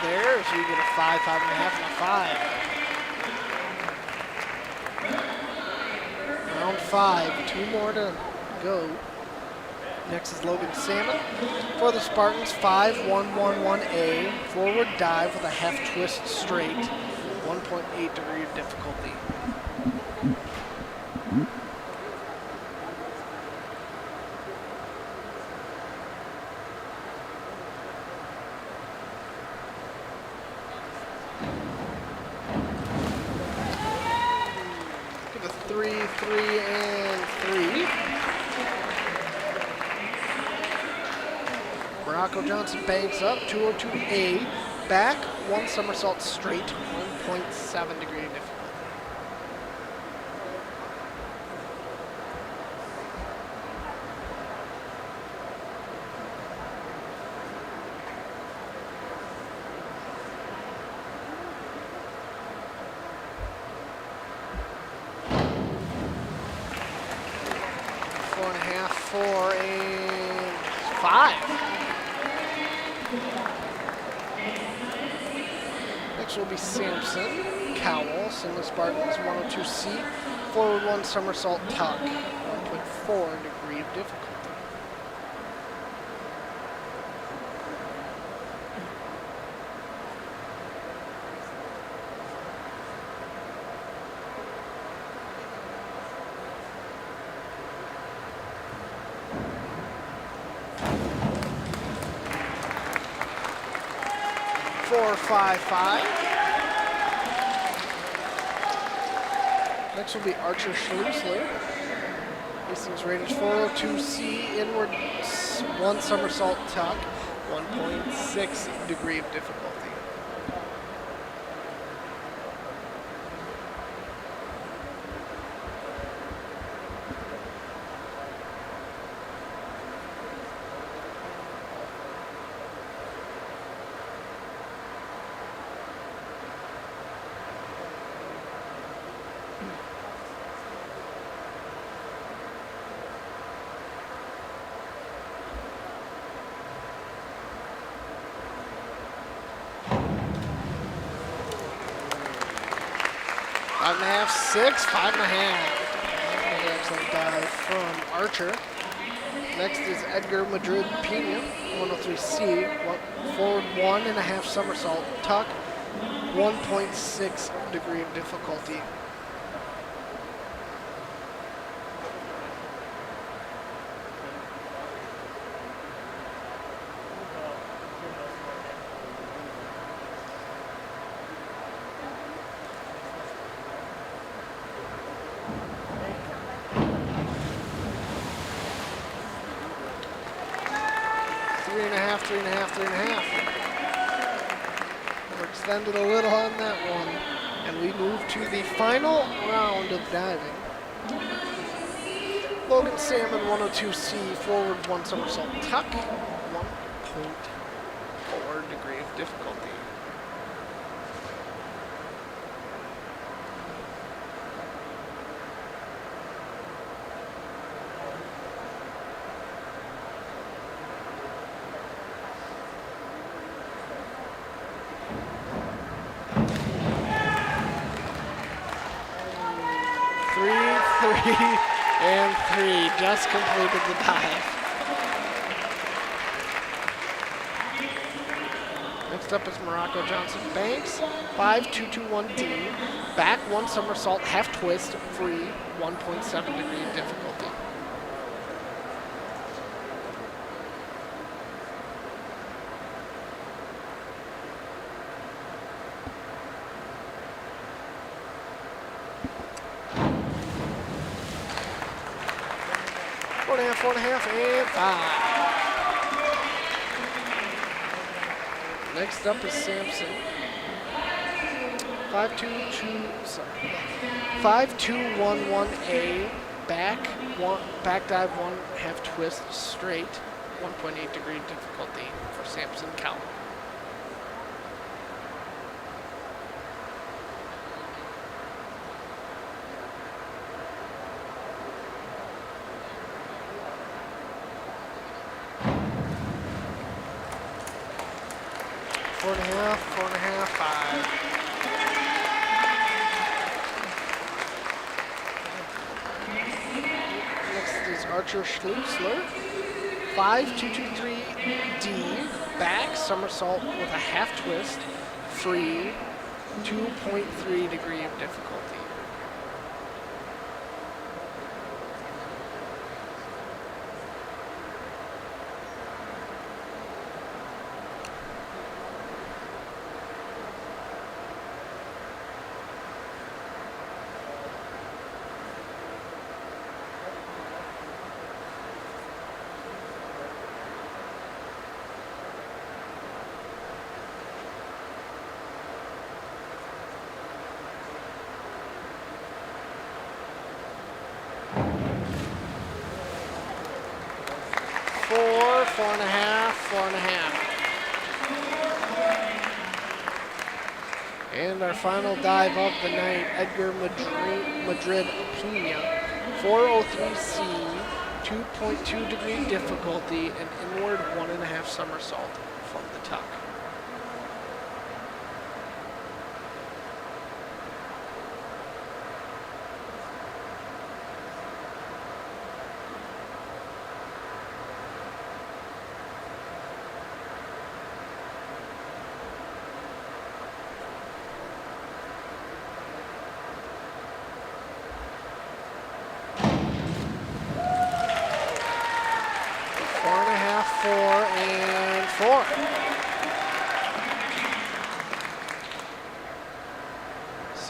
Speaker 1: There, so you get a 5, 5.5, and a 5. Round 5, 2 more to go. Next is Logan Salmon. For the Spartans, 5.111A, forward dive with a half twist straight, 1.8 degree of difficulty. Three, and 3. Morocco Johnson Banks up, 202A, back 1 somersault straight, 1.7 degree difficulty. Four and a half, 4, and 5. Next will be Samson Cowell, Simley Spartans, 102C, forward 1 somersault tuck, 1.4 degree of difficulty. 4.55. Next will be Archer Schleusler. Hastings Raiders 402C inward 1 somersault tuck, 1.6 degree of difficulty. Five and a half, 6, 5.5. Excellent dive from Archer. Next is Edgar Madrid Pena, 103C, forward 1.5 somersault tuck, 1.6 degree of difficulty. Three and a half. We're extended a little on that one. And we move to the final round of diving. Logan Salmon, 102C, forward 1 somersault tuck, 1.4 degree of difficulty. And 3, just completed the dive. Next up is Morocco Johnson Banks, 5221D, back 1 somersault, half twist, free, 1.7 degree of difficulty. Four and a half, and 5. Next up is Sampson. 5211A, back dive 1 half twist straight, 1.8 degree difficulty for Sampson Callum. Four and a half, 5. Next is Archer Schleusler, 5223D, back somersault with a half twist, free, 2.3 degree of difficulty. Four and a half. And our final dive of the night, Edgar Madrid Pena, 403C, 2.2 degree difficulty, and inward 1.5 somersault from the tuck.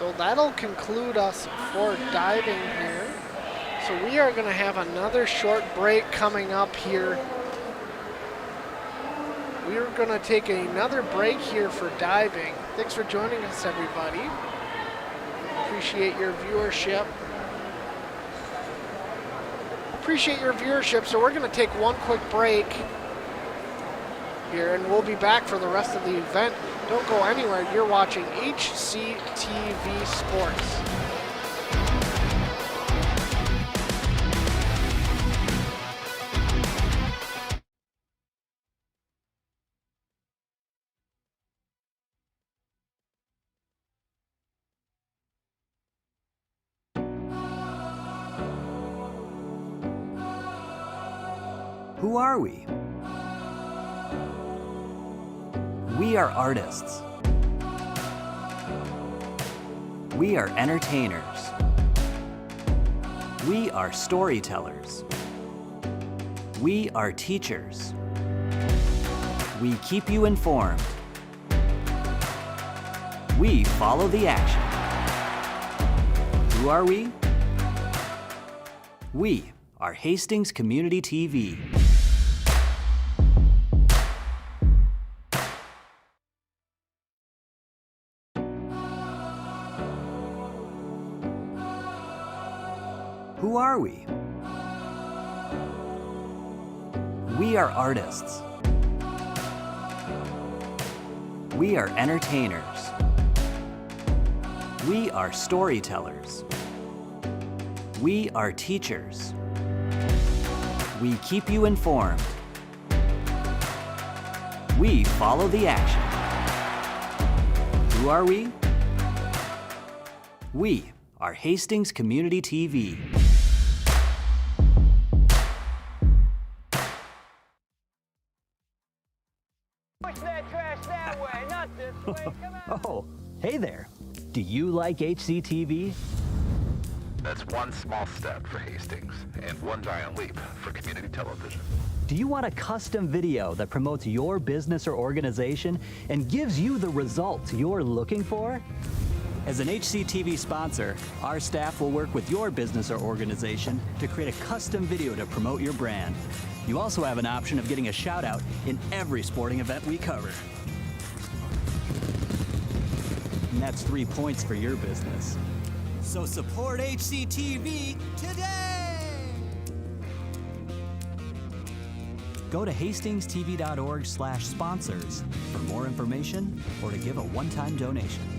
Speaker 1: So that'll conclude us for diving here. So we are going to have another short break coming up here. We are going to take another break here for diving. Thanks for joining us, everybody. Appreciate your viewership. So we're going to take one quick break here, and we'll be back for the rest of the event. Don't go anywhere. You're watching HCTV Sports.
Speaker 15: Who are we? We are artists. We are entertainers. We are storytellers. We are teachers. We keep you informed. We follow the action. Who are we? We are Hastings Community TV. Who are we? We are artists. We are entertainers. We are storytellers. We are teachers. We keep you informed. We follow the action. Who are we? We are Hastings Community TV.
Speaker 14: Push that trash that way, not this way. Come on.
Speaker 15: Oh, hey there. Do you like HCTV?
Speaker 16: That's one small step for Hastings and one giant leap for community television.
Speaker 15: Do you want a custom video that promotes your business or organization and gives you the results you're looking for? As an HCTV sponsor, our staff will work with your business or organization to create a custom video to promote your brand. You also have an option of getting a shout out in every sporting event we cover. And that's 3 points for your business. So support HCTV today! Go to hastingstv.org/sponsors for more information or to give a one-time donation.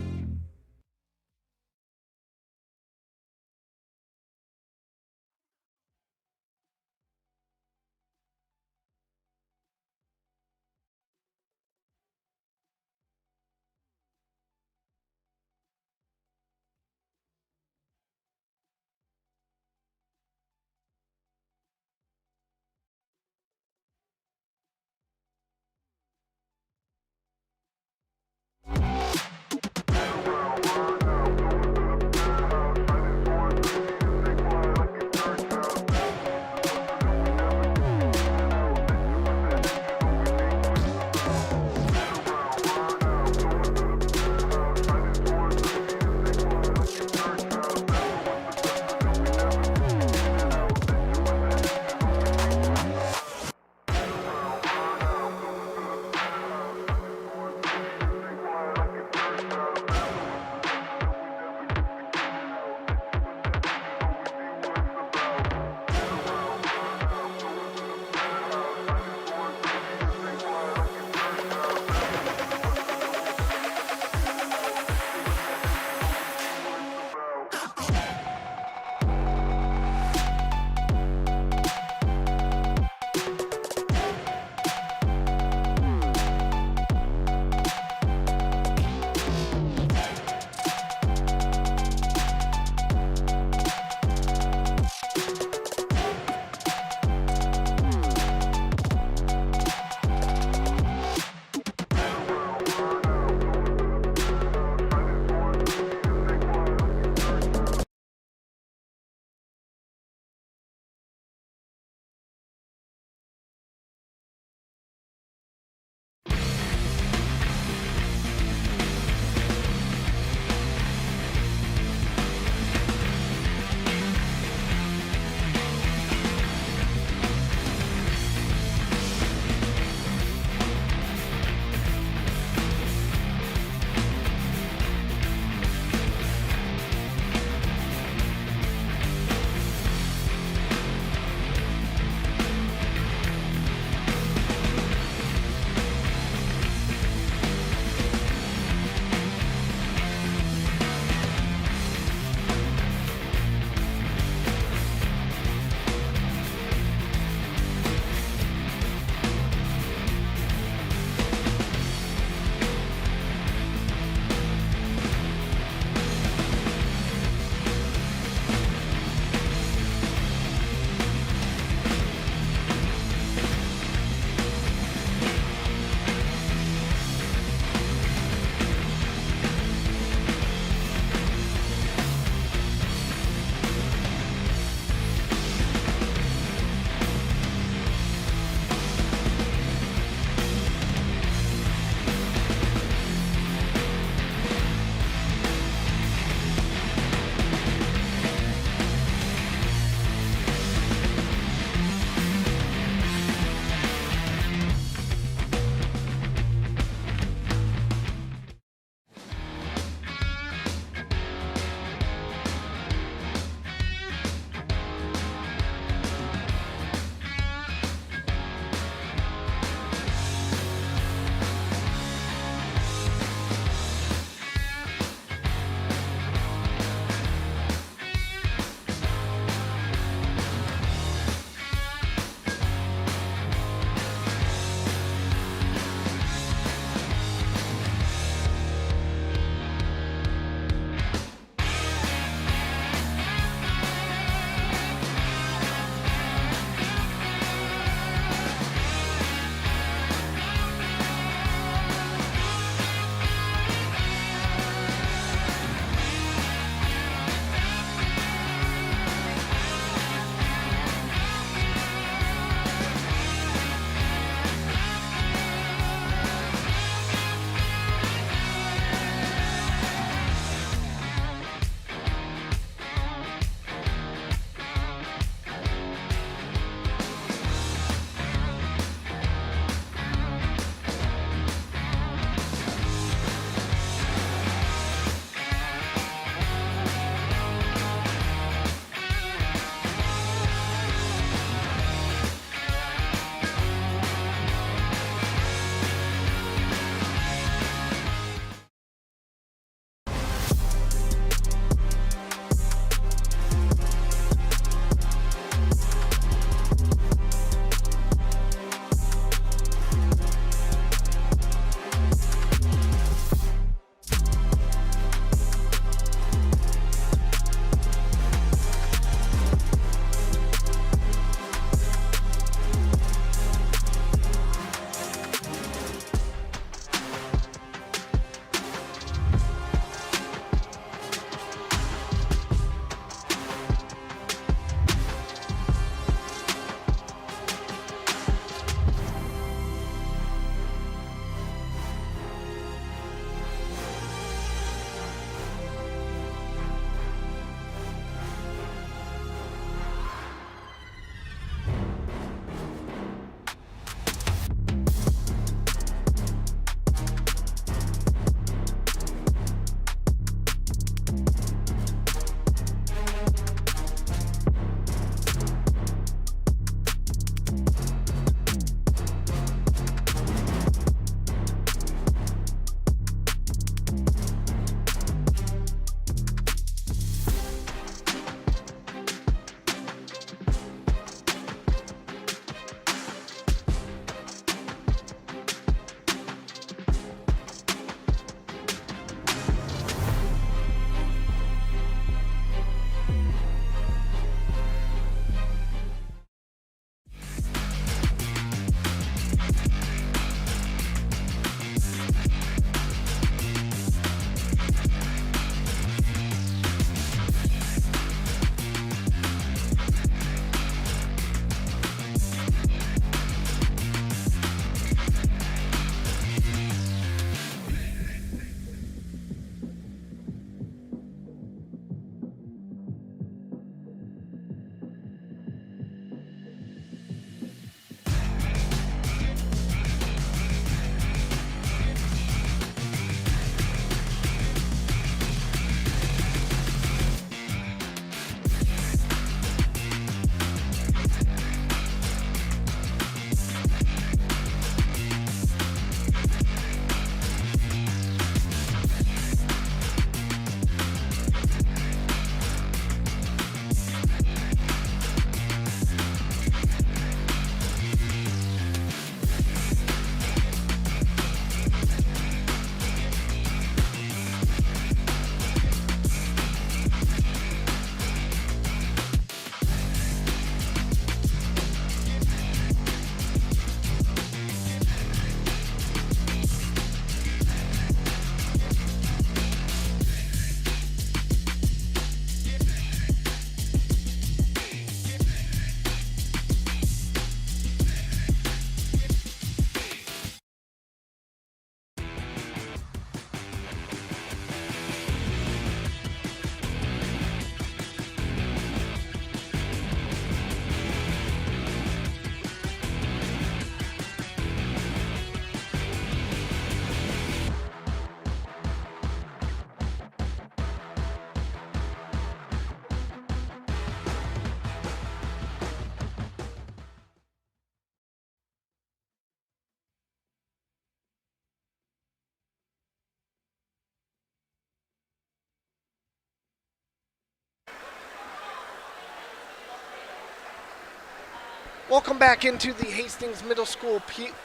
Speaker 1: Welcome back into the Hastings Middle School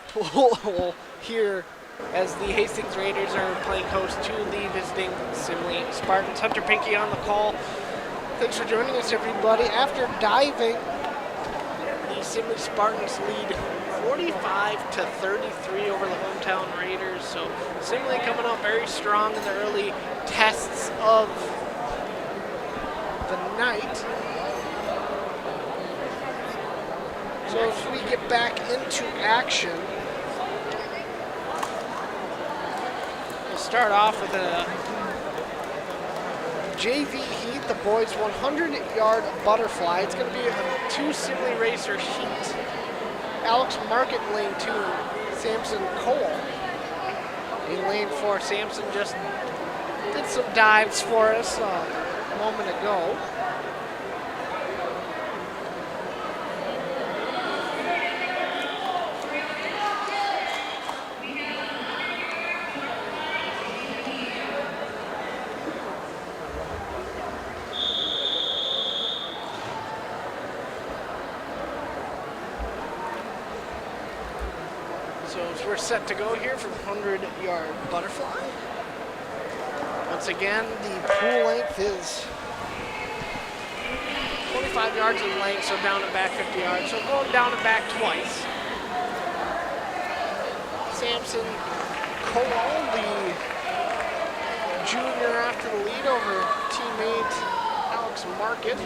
Speaker 1: pool here as the Hastings Raiders are playing host to the visiting Simley Spartans. Hunter Pinky on the call. Thanks for joining us, everybody. After diving, the Simley Spartans lead 45-33 over the hometown Raiders. So Simley coming up very strong in the early tests of the night. So as we get back into action, we'll start off with a JV heat, the boys 100-yard butterfly. It's going to be a 2 Simley racer heat. Alex Market in lane 2, Samson Cole in lane 4. Samson just did some dives for us a moment ago. We're set to go here for the 100-yard butterfly. Once again, the pool length is 25 yards in length, so down and back 50 yards. So going down and back twice. Samson Cole, the junior, after the lead over teammate Alex Market.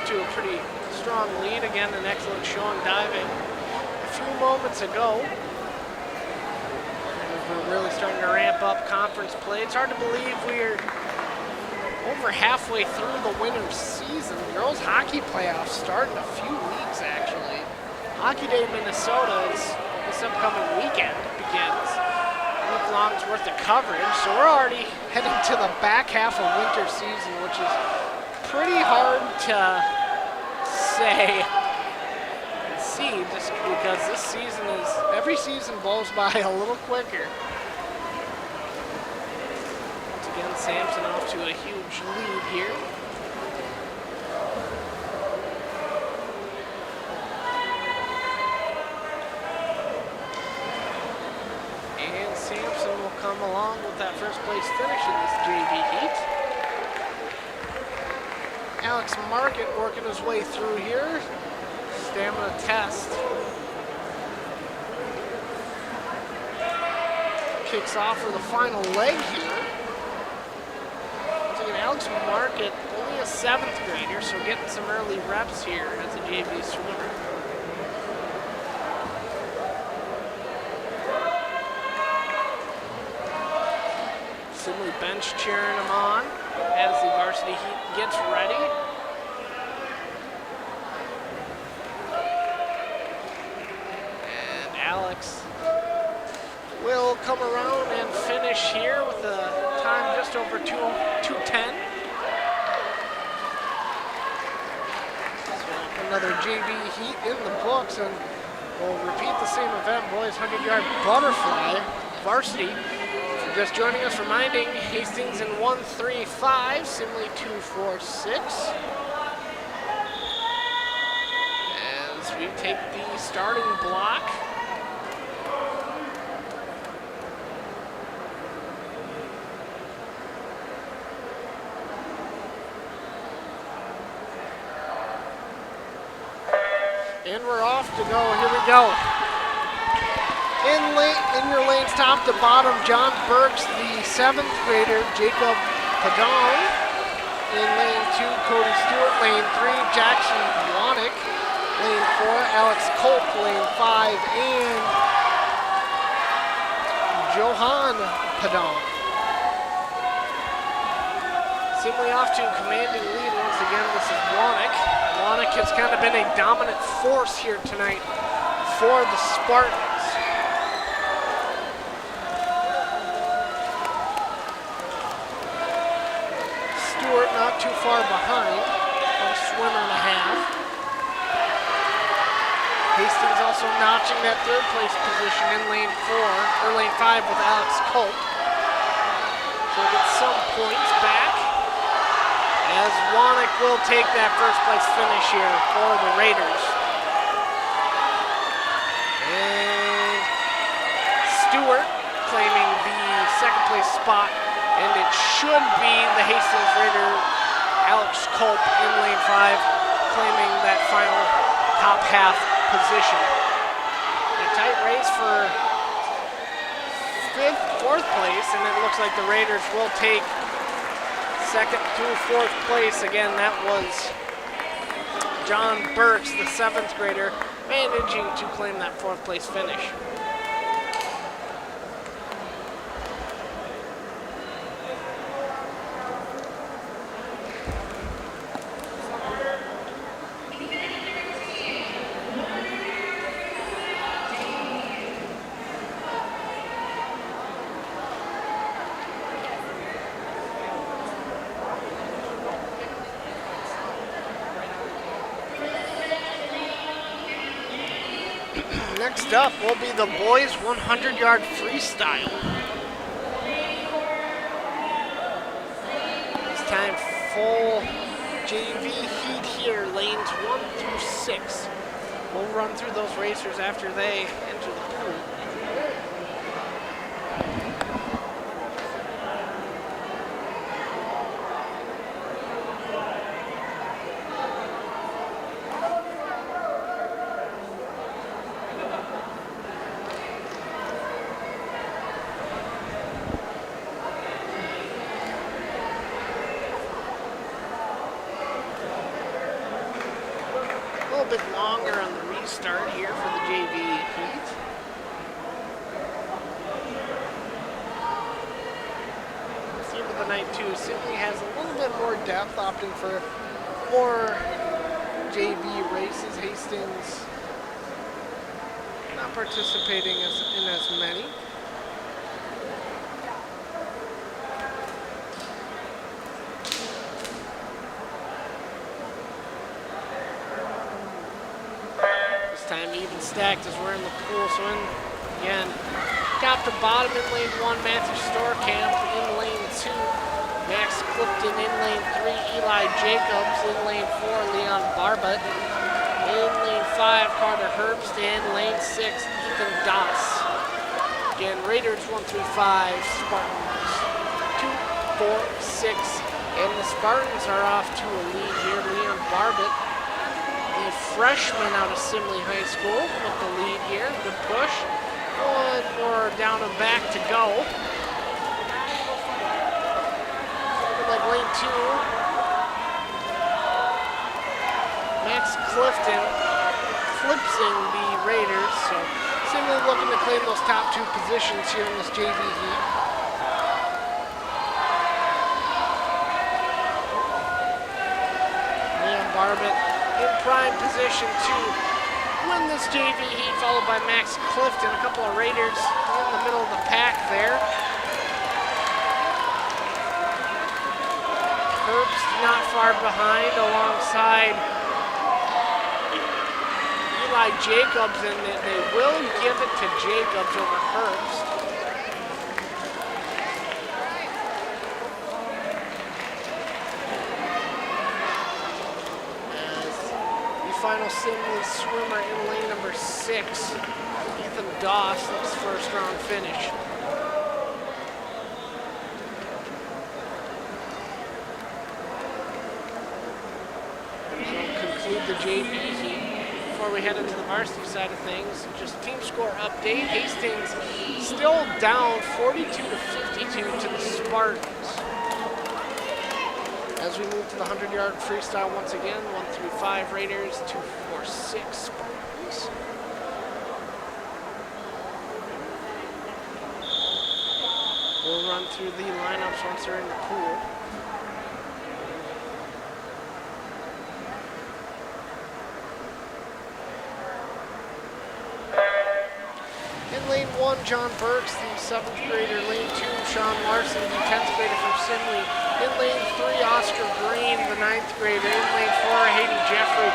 Speaker 1: To a pretty strong lead. Again, an excellent showing diving a few moments ago. We're really starting to ramp up conference play. It's hard to believe we're over halfway through the winter season. The girls hockey playoffs start in a few weeks, actually. Hockey Day Minnesota is this upcoming weekend. Begins. A week long's worth of coverage. So we're already heading to the back half of winter season, which is pretty hard to say and see, just because this season is, every season blows by a little quicker. Once again, Samson off to a huge lead here. And Samson will come along with that first place finish in this JV heat. Alex Market working his way through here. Stamina test. Kicks off for the final leg here. Once again, Alex Market, only a 7th grader, so getting some early reps here as a JV swimmer. Simley bench cheering him on as the varsity heat gets ready. And Alex will come around and finish here with a time just over 2:10. So another JV heat in the books, and we'll repeat the same event, boys 100-yard butterfly varsity. Just joining us, reminding Hastings in 1-3-5, Simley 2-4-6. As we take the starting block. And we're off to go. Here we go. In your lanes, top to bottom, John Burks, the 7th grader, Jacob Padon. In lane 2, Cody Stewart. Lane 3, Jackson Wanick. Lane 4, Alex Culp. Lane 5, and Johan Padon. Simley off to a commanding lead once again. This is Wanick. Wanick has kind of been a dominant force here tonight for the Spartans. Not too far behind, about a swimmer and a half. Hastings also notching that third place position in lane 5 with Alex Culp. So we'll get some points back as Wanick will take that first place finish here for the Raiders. And Stewart claiming the second place spot, and it should be the Hastings Raider Alex Culp in lane 5 claiming that final top half position. A tight race for 4th place, and it looks like the Raiders will take 2nd through 4th place. Again, that was John Burks, the 7th grader, managing to claim that 4th place finish. Next up will be the boys 100-yard freestyle. This time full JV heat here, lanes 1 through 6. We'll run through those racers after they enter the pool. A bit longer on the restart here for the JV heat. Theme of the night too, Simley has a little bit more depth, opting for more JV races. Hastings not participating in as many. Time even stacked as we're in the pool. So in again, top to bottom in lane 1, Matthew Storkamp. In lane 2, Max Clifton. In lane 3, Eli Jacobs. In lane 4, Leon Barbutt. In lane 5, Carter Herbst. In lane 6, Ethan Doss. Again, Raiders 1 through 5, Spartans 2, 4, 6, and the Spartans are off to a lead here. Leon Barbutt, the freshman out of Simley High School, with the lead here. Good push. One more down and back to go. Looking like lane 2. Max Clifton flipsing the Raiders. So Simley looking to claim those top 2 positions here in this JV heat. Leon Barbutt in prime position to win this JV heat, followed by Max Clifton. A couple of Raiders in the middle of the pack there. Herbst not far behind alongside Eli Jacobs, and they will give it to Jacobs over Herbst. Final Simley swimmer in lane number 6, Ethan Doss, his first round finish. So conclude the JV heat. Before we head into the varsity side of things, just team score update. Hastings still down 42 to 52 to the Spartans. As we move to the 100-yard freestyle once again, 1 through 5 Raiders, 2, 4, 6 Spartans. We'll run through the lineups once they're in the pool. In lane 1, John Burks, the 7th grader. Lane 2, Sean Larson, the 10th grader from Simley. In lane 3, Oscar Green, the 9th grader. In lane 4, Hayden Jeffrey.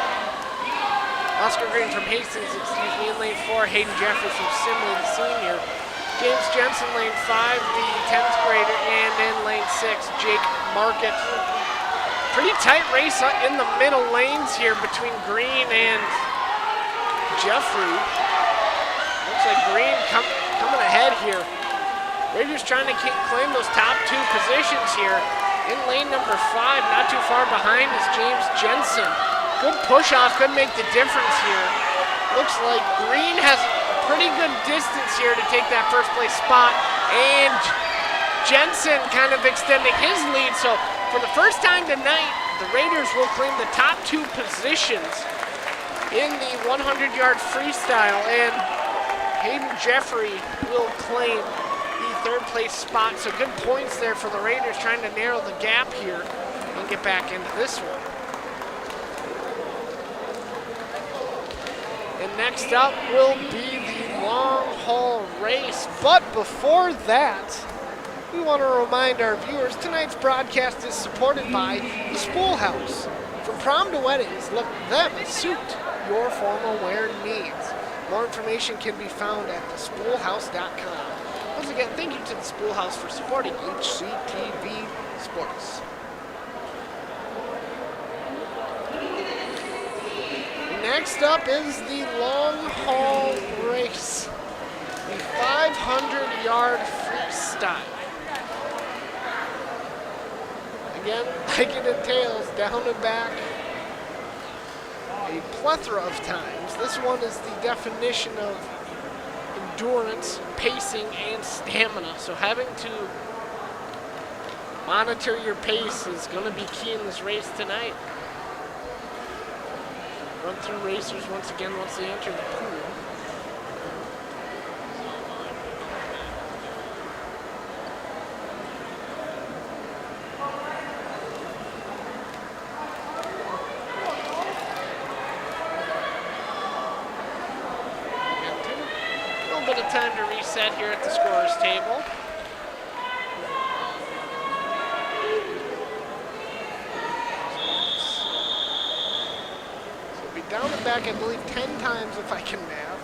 Speaker 1: Oscar Green from Hastings, in lane 4, Hayden Jeffrey from Simley, the senior. James Jensen, lane 5, the 10th grader, and in lane 6, Jake Market. Pretty tight race in the middle lanes here between Green and Jeffrey. Looks like Green coming ahead here. Raiders trying to claim those top 2 positions here. In lane number 5, not too far behind, is James Jensen. Good push off, could make the difference here. Looks like Green has a pretty good distance here to take that first place spot. And Jensen kind of extending his lead. So for the first time tonight, the Raiders will claim the top 2 positions in the 100-yard freestyle. And Hayden Jeffrey will claim the 3rd place spot. So good points there for the Raiders, trying to narrow the gap here and get back into this one. And next up will be the long haul race. But before that, we want to remind our viewers tonight's broadcast is supported by the Spool House. From prom to weddings, let them suit your formal wear needs. More information can be found at thespoolhouse.com. Once again, thank you to the Spool House for supporting HCTV Sports. Next up is the long haul race, the 500-yard freestyle. Again, like it entails, down and back a plethora of times. This one is the definition of endurance, pacing, and stamina. So having to monitor your pace is going to be key in this race tonight. Run through racers once again once they enter the pool. A little bit of time to reset here at the scorer's table. Down and back, I believe, 10 times if I can math.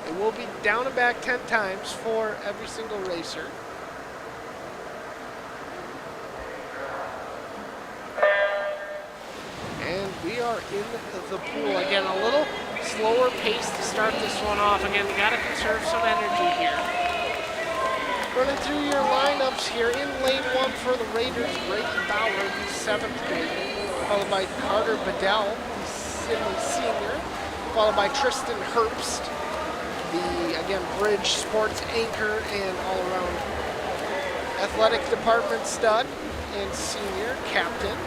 Speaker 1: It will be down and back 10 times for every single racer. And we are in the pool. Again, a little slower pace to start this one off. Again, you gotta conserve some energy here. Running through your lineups here in lane 1 for the Raiders, Brady Bauer, the 7th grader, followed by Carter Bedell, Simley senior, followed by Tristan Herbst, the, again, Bridge sports anchor and all-around athletic department stud and senior captain.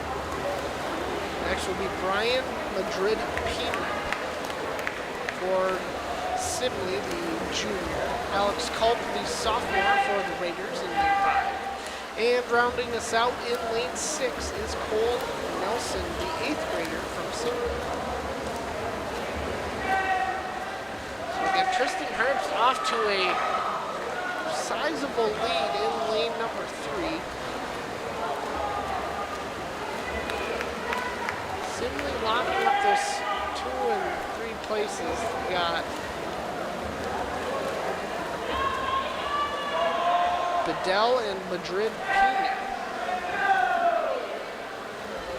Speaker 1: Next will be Brian Madrid Pina for Simley, the junior. Alex Culp, the sophomore for the Raiders in lane 5. And rounding us out in lane 6 is Cole Nelson, the 8th grader from Simley. Tristan Herbst off to a sizable lead in lane number 3. Simley locking up this 2 and 3 places. We got Bedell and Madrid Pina.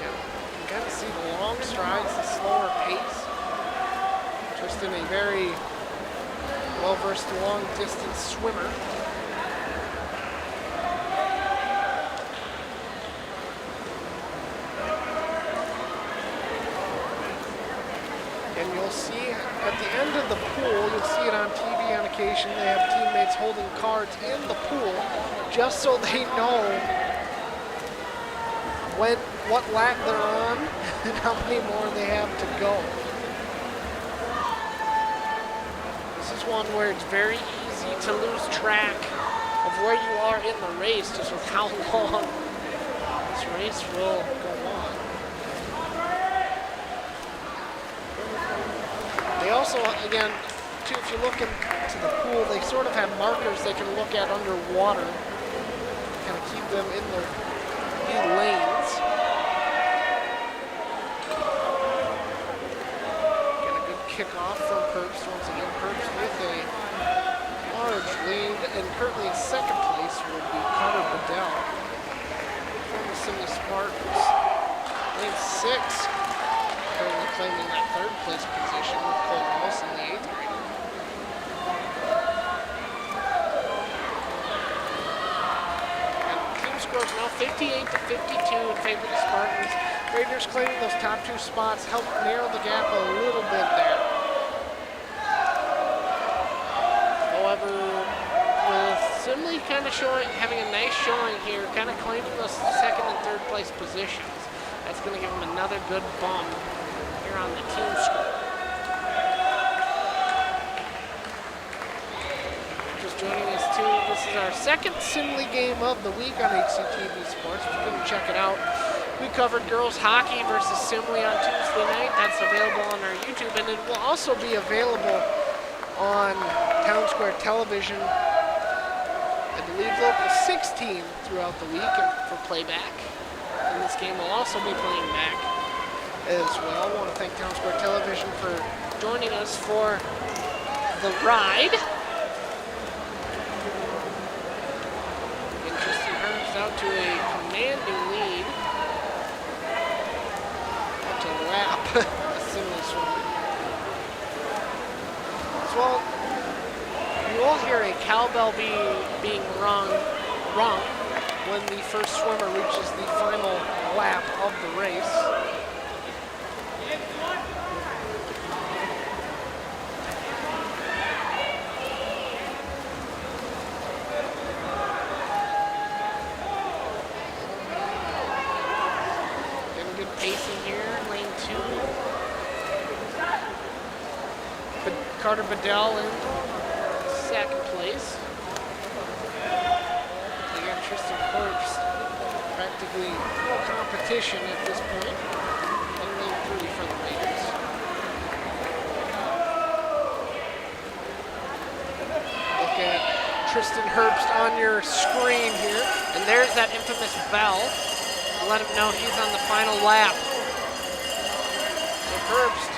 Speaker 1: Yeah, you can kind of see the long strides, the slower pace. Tristan, a very well-versed long-distance swimmer. And you'll see at the end of the pool, you'll see it on TV on occasion, they have teammates holding cards in the pool just so they know what lap they're on and how many more they have to go. One where it's very easy to lose track of where you are in the race just with how long this race will go on. They also, again, too, if you look into the pool, they sort of have markers they can look at underwater, kind of keep them in their lanes. Get a good kickoff from Herbst. Once again, Herbst with a large lead, and currently in second place would be Carter Bedell from the Simley Spartans. Lane 6 currently claiming that third place position with Cole Wilson, the 8th grader. And the team scores now 58-52 in favor of the Spartans. Raiders claiming those top 2 spots helped narrow the gap a little bit there. However, with Simley kind of having a nice showing here, kind of claiming those second and third place positions, that's going to give them another good bump here on the team score. Just joining us too, this is our second Simley game of the week on HCTV Sports. If you couldn't check it out, we covered girls hockey versus Simley on Tuesday night. That's available on our YouTube, and it will also be available on Town Square Television, I believe local 16 throughout the week for playback. And this game will also be playing back as well. I want to thank Town Square Television for joining us for the ride. Interesting Herbst out to a commanding lead. To lap a Simley swimmer. Well, you will hear a cowbell being rung when the first swimmer reaches the final lap of the race. Getting good pacing here, lane 2. Carter Bedell in second place. Again, Tristan Herbst, practically no competition at this point. And lane 3 for the Raiders. Look at Tristan Herbst on your screen here. And there's that infamous bell to let him know he's on the final lap. So Herbst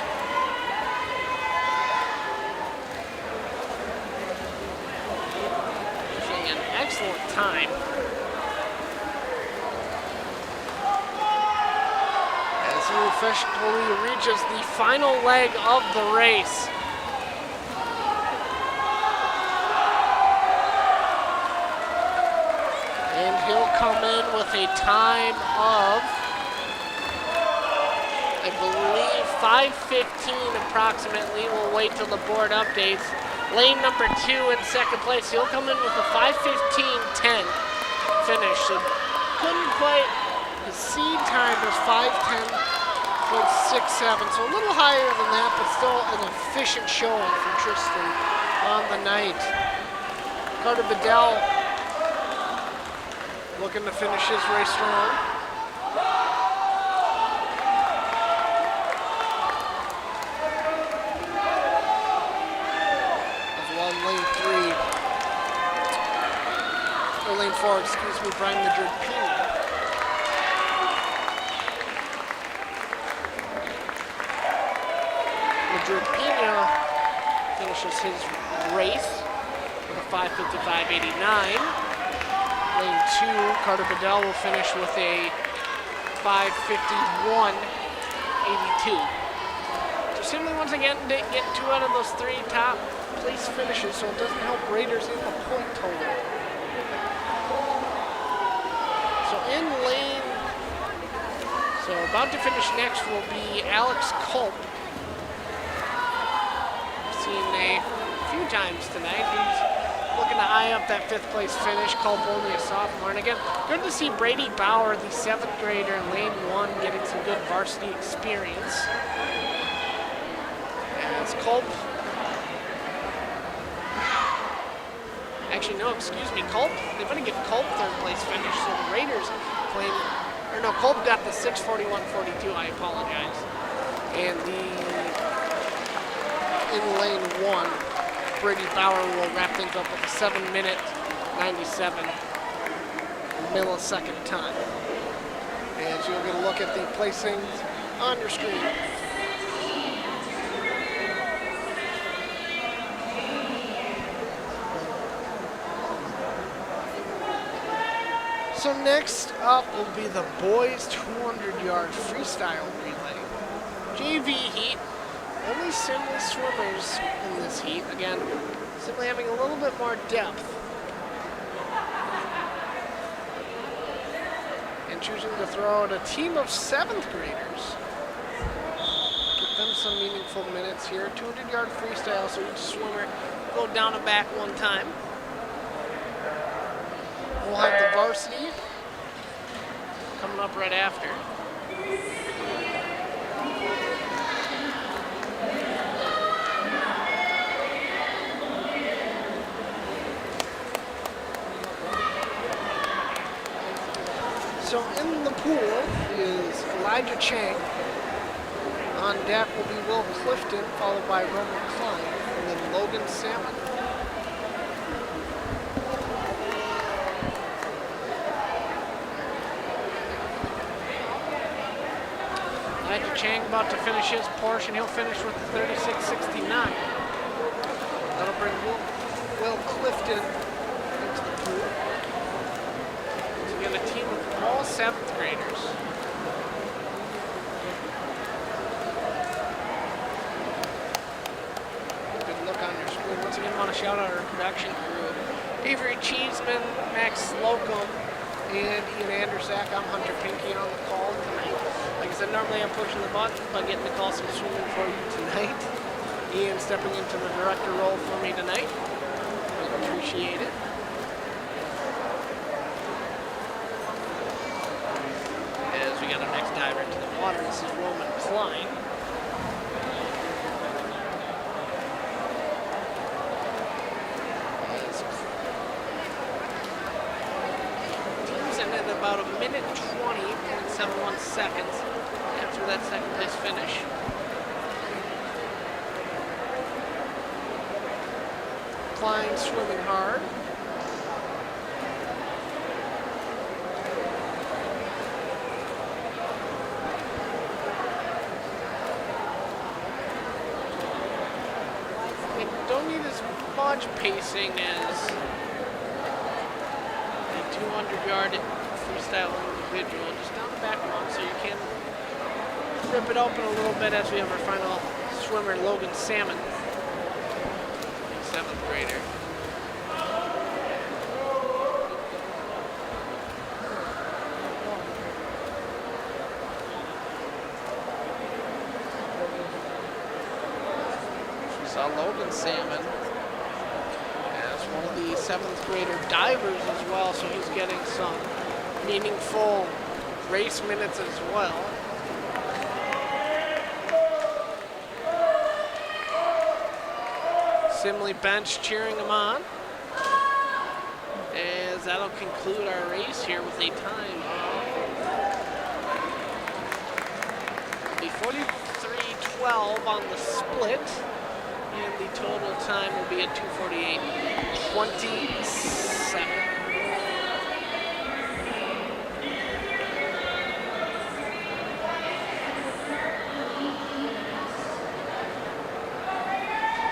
Speaker 1: excellent time. As he officially reaches the final leg of the race. And he'll come in with a time of, I believe, 5:15 approximately. We'll wait till the board updates. Lane number 2 in second place. He'll come in with a 5:15.10 finish. So couldn't quite, his seed time was 5:10.67. So a little higher than that, but still an efficient showing from Tristan on the night. Carter Bedell looking to finish his race strong. Lane 4, excuse me, Brian Madrid-Pena. Madrid-Pena finishes his race with a 5:55.89. Lane 2, Carter Bedell will finish with a 5:51.82. So Simley once again didn't get 2 out of those 3 top place finishes, so it doesn't help Raiders in the point total. In lane, so about to finish next will be Alex Culp. We've seen a few times tonight. He's looking to eye up that 5th place finish. Culp only a sophomore. And again, good to see Brady Bauer, the 7th grader in lane 1, getting some good varsity experience. As Culp, actually, no, excuse me, Culp, they're going to give Culp 3rd place finish, so the Raiders claim, or no, Culp got the 6:41.42, I apologize. And in lane 1, Brady Bauer will wrap things up with a 7-minute, 97 millisecond time. And so you'll get a look at the placings on your screen. So next up will be the boys 200-yard freestyle relay. JV heat. Only Simley swimmers in this heat. Again, Simley having a little bit more depth. And choosing to throw out a team of 7th graders. Give them some meaningful minutes here. 200-yard freestyle, so each swimmer go down and back one time. We'll have the varsity coming up right after. So in the pool is Elijah Chang. On deck will be Will Clifton, followed by Roman Klein, and then Logan Salmon. Elijah Chang about to finish his portion. He'll finish with the 36.69. That'll bring Will Clifton into the pool. Again, a team of all 7th graders. Good look on your screen. Once again, I want to shout out our production crew. Avery Cheeseman, Max Slocum, and Ian Andersack. I'm Hunter Pinky on the call tonight. Like I said, normally I'm pushing the button, but getting to call some swimming for you tonight. Ian stepping into the director role for me tonight. I appreciate it. As we got our next diver into the water, this is Roman Klein. Teams ended about 1:20.71 seconds after that second place finish. Klein swimming hard. Don't need as much pacing as the 200-yard freestyle individual. Just down the back one so you can rip it open a little bit as we have our final swimmer, Logan Salmon, 7th grader. Logan Salmon as one of the 7th grader divers as well, so he's getting some meaningful race minutes as well. Simley bench cheering him on, as that'll conclude our race here with a time of 43:12 on the split. And the total time will be at 2:48.27.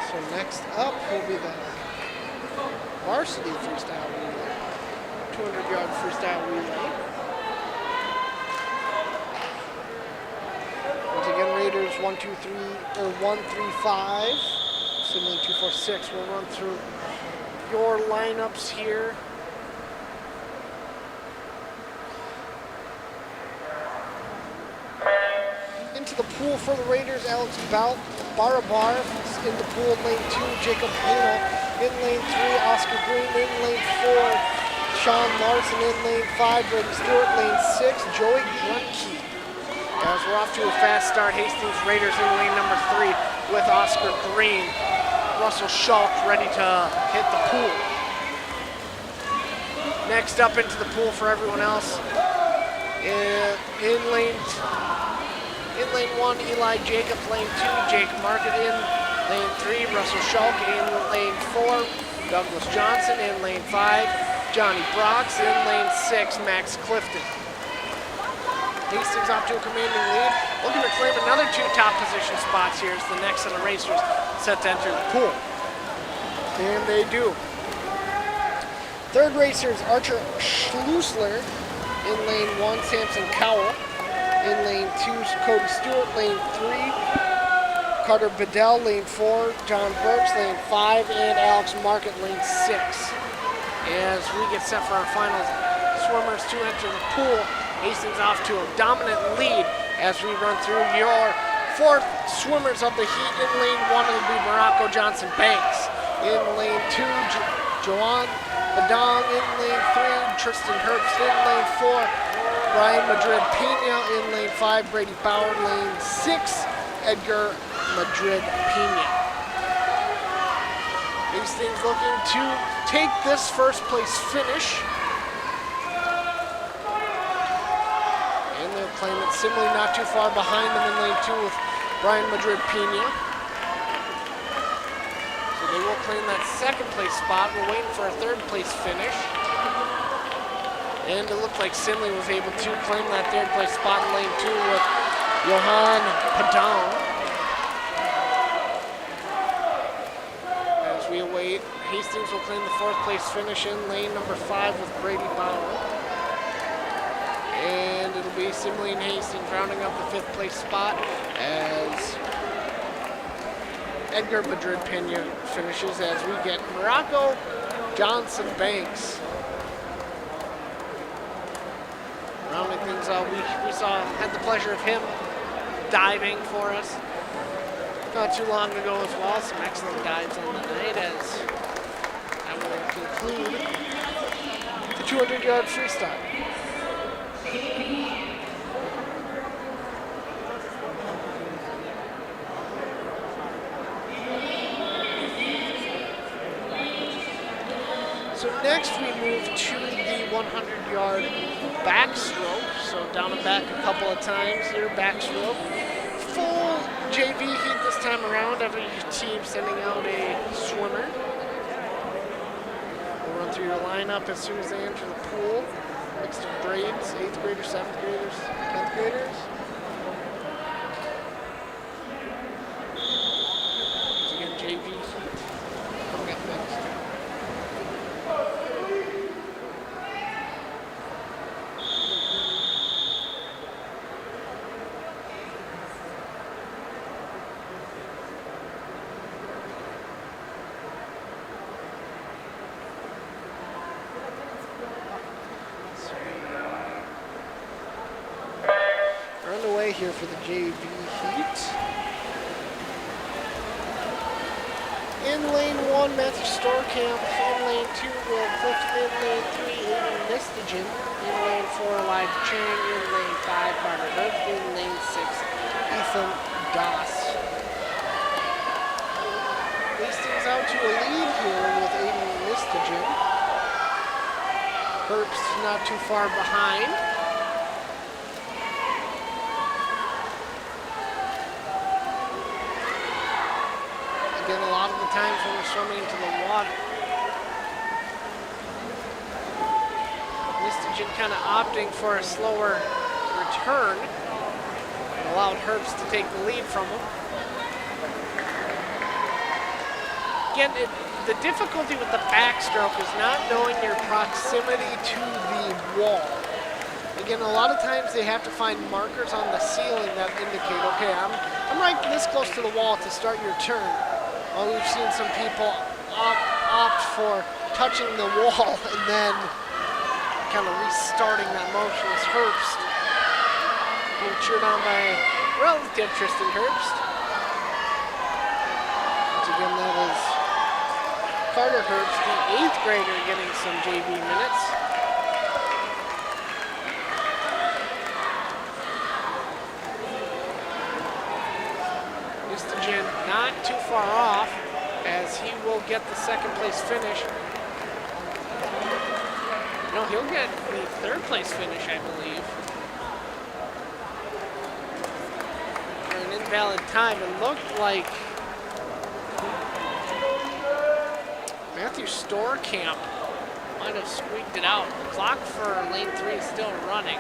Speaker 1: So next up will be the varsity freestyle relay, 200-yard freestyle relay. Once again, Raiders 135. Simley 246. We'll run through your lineups here. Into the pool for the Raiders, Alex Barabar in the pool, lane 2, Jacob Hano. In lane 3, Oscar Green. In lane 4, Sean Larson. In lane 5, Brady Stewart. Lane 6, Joey Grunke. As we're off to a fast start, Hastings Raiders in lane number 3 with Oscar Green. Russell Schulk ready to hit the pool. Next up into the pool for everyone else. In lane 1, Eli Jacob. Lane 2, Jake Market. In lane 3, Russell Schulk. In lane 4, Douglas Johnson. In lane 5, Johnny Brox. In lane 6, Max Clifton. Hastings off to a commanding lead. Looking to claim another 2 top position spots here as the next set of racers set to enter the pool. And they do. Third racers, Archer Schlusler In lane 1, Samson Cowell. In lane 2, Cody Stewart. Lane 3, Carter Bedell. Lane 4, John Burks. Lane 5, and Alex Market. Lane 6. As we get set for our final swimmers to enter the pool, Hastings off to a dominant lead as we run through your 4th swimmers of the heat. In lane 1, it'll be Morocco Johnson Banks. In lane 2, Joanne Badong. In lane 3, Tristan Herbst. In lane 4, Brian Madrid Pena. In lane 5, Brady Bauer. Lane 6, Edgar Madrid Pena. Hastings looking to take this first place finish. And they'll claim it. Simley not too far behind them in lane 2 with Brian Madrid Pena. So they will claim that second place spot. We're waiting for a third place finish. And it looked like Simley was able to claim that third place spot in lane 2 with Johan Padon. As we await, Hastings will claim the 4th place finish in lane number 5 with Brady Bauer. And it'll be Simley and Hastings rounding up the 5th place spot as Edgar Madrid Pena finishes, as we get Morocco Johnson Banks rounding things out. We had the pleasure of him diving for us not too long ago as well. Some excellent dives on the night, as that will conclude the 200-yard freestyle. So next we move to the 100-yard backstroke. So down and back a couple of times here, backstroke. Full JV heat this time around. Every team sending out a swimmer. We'll run through your lineup as soon as they enter the pool. Mixed of grades, 8th graders, 7th graders, 10th graders. Once again, JV heat coming up next. Here for the JV heat. In lane 1, Matthew Storkamp. In lane 2, Will Clifton. In lane 3, Aiden Mistagen. In lane 4, Elijah Chang. In lane 5, Carter Hurst. In lane 6, Ethan Doss. Hastings out to a lead here with Aiden Mistagen. Herbst not too far behind. Again, a lot of the times when we're swimming into the water, Mistagen kind of opting for a slower return, allowed Herbst to take the lead from him. Again, the difficulty with the backstroke is not knowing your proximity to the wall. Again, a lot of times they have to find markers on the ceiling that indicate, okay, I'm right this close to the wall to start your turn. Well, we've seen some people opt for touching the wall and then kind of restarting that motion as Herbst being cheered on by relative Tristan Herbst. Once again, that is Carter Herbst, the 8th grader, getting some JV minutes. Mistagen not too far off, as he will get the 2nd place finish. No, he'll get the 3rd place finish, I believe. For an invalid time, it looked like Matthew Storkamp might have squeaked it out. The clock for lane 3 is still running.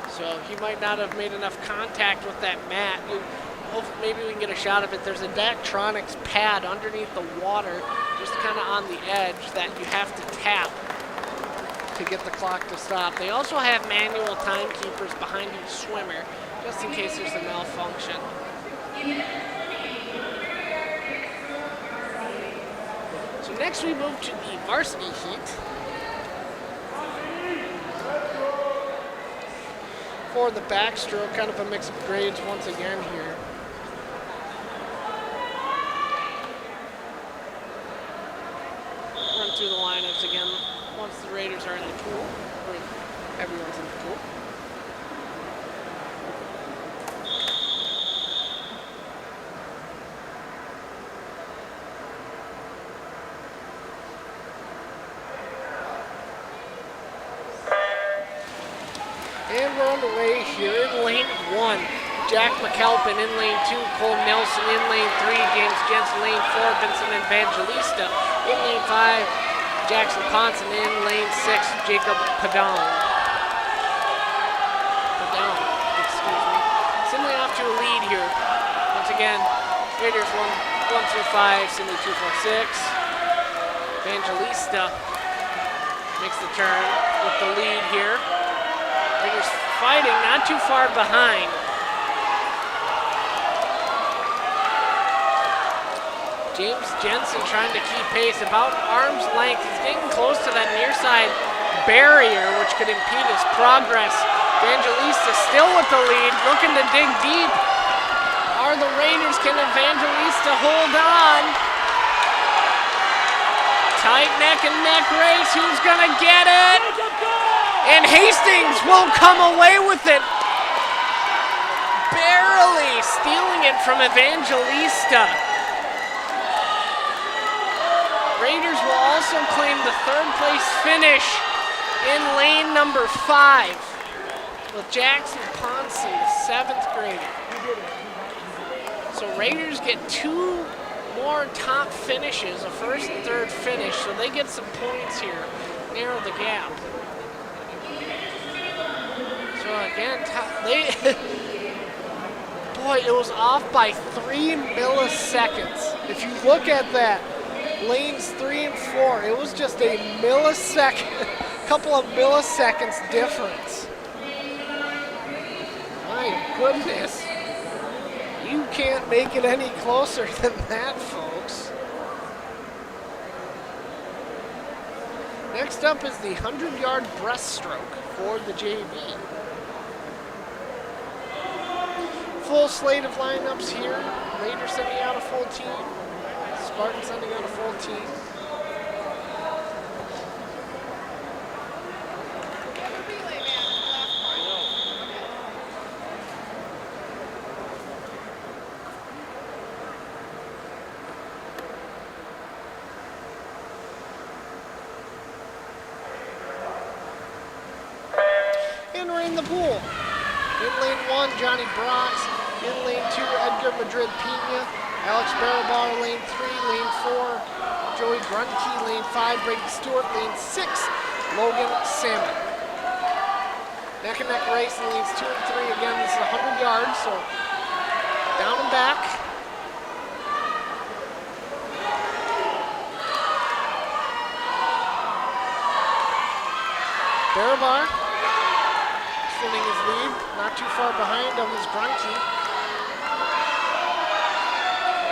Speaker 1: So he might not have made enough contact with that mat. Maybe we can get a shot of it. There's a Daktronics pad underneath the water, just kind of on the edge, that you have to tap to get the clock to stop. They also have manual timekeepers behind each swimmer, just in case there's a malfunction. So next we move to the varsity heat. For the backstroke, kind of a mix of grades once again here. Run through the lineups again once the Raiders are in the pool, or everyone's in the pool. And we're underway here in lane 1. Jack McAlpin in lane 2, Cole Nelson in lane 3, James Jensen lane 4, Vincent Evangelista in lane 5, Jackson Ponson in lane 6, Jacob Padon. Simley off to a lead here. Once again, Raiders 1 through 5, Simley 2, 4, 6. Evangelista makes the turn with the lead here. Raiders fighting, not too far behind. James Jensen trying to keep pace, about arm's length. He's getting close to that near side barrier, which could impede his progress. Evangelista still with the lead, looking to dig deep. Are the Raiders? Can Evangelista hold on? Tight neck and neck race. Who's gonna get it? And Hastings will come away with it. Barely stealing it from Evangelista. Raiders will also claim the 3rd place finish in lane number 5 with Jackson Ponson, the 7th grader. So Raiders get 2 more top finishes, a 1st and 3rd finish, so they get some points here, narrow the gap. So again, boy, it was off by 3 milliseconds. If you look at that, lanes 3 and 4, it was just a millisecond, couple of milliseconds difference. My goodness. You can't make it any closer than that, folks. Next up is the 100-yard breaststroke for the JV. Full slate of lineups here. Raiders sending out a full team. Spartans sending out a full team. And we're in the pool. In lane 1, Johnny Brox. In lane 2, Edgar Madrid Pina. Alex Barabar, lane 3, lane 4, Joey Grunke, lane 5, Brady Stewart, lane 6, Logan Salmon. Neck and neck race in lanes 2 and 3. Again, this is 100 yards, so down and back. Barabar extending his lead, not too far behind of his Grunke.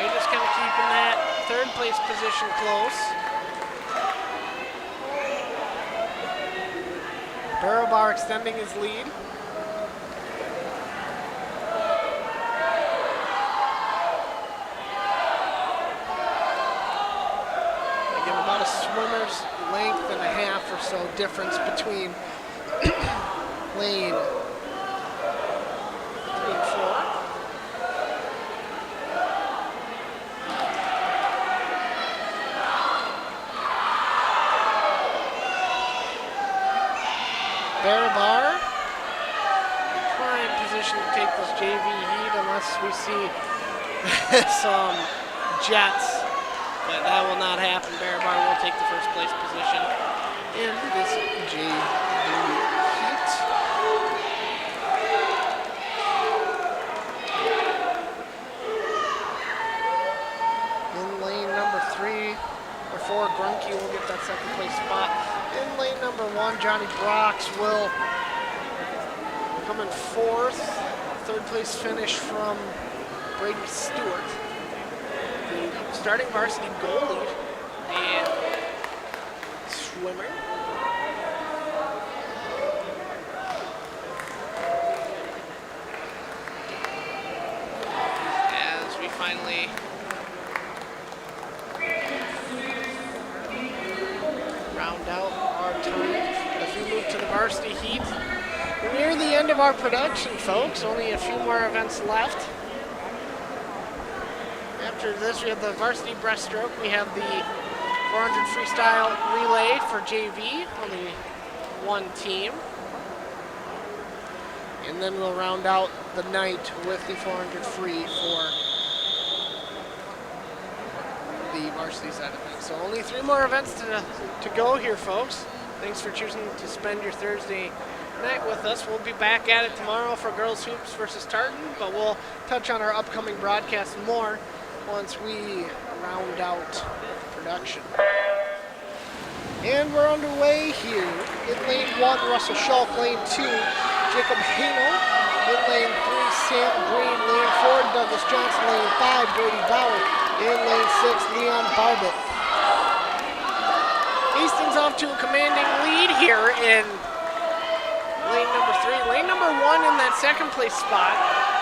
Speaker 1: Raiders kind of keeping that 3rd place position close. Barabar extending his lead. Again, about a swimmer's length and a half or so difference between lane 3 and 4. Barabar, prime position to take this JV heat unless we see some jets, but that will not happen. Barabar will take the 1st place position in this JV heat. In lane number 3 or 4, Grunke will get that 2nd place spot. In lane number 1, Johnny Brox will come in 4th. Third place finish from Brady Stewart. The starting varsity goalie and swimmer. As we finally round out our time as we move to the varsity heat. We're near the end of our production, folks. Only a few more events left. After this, we have the varsity breaststroke. We have the 400 freestyle relay for JV, only one team. And then we'll round out the night with the 400 free for the varsity side of things. So only 3 more events to go here, folks. Thanks for choosing to spend your Thursday night with us. We'll be back at it tomorrow for girls hoops versus Tartan, but we'll touch on our upcoming broadcast more once we round out production. And we're underway here in lane 1, Russell Schulk, lane 2, Jacob Hano, in lane 3, Sam Green, lane 4, Douglas Johnson, lane 5, Brady Bauer, in lane 6, Leon Barbitt. Hastings off to a commanding lead here in lane number 3. Lane number 1 in that second place spot.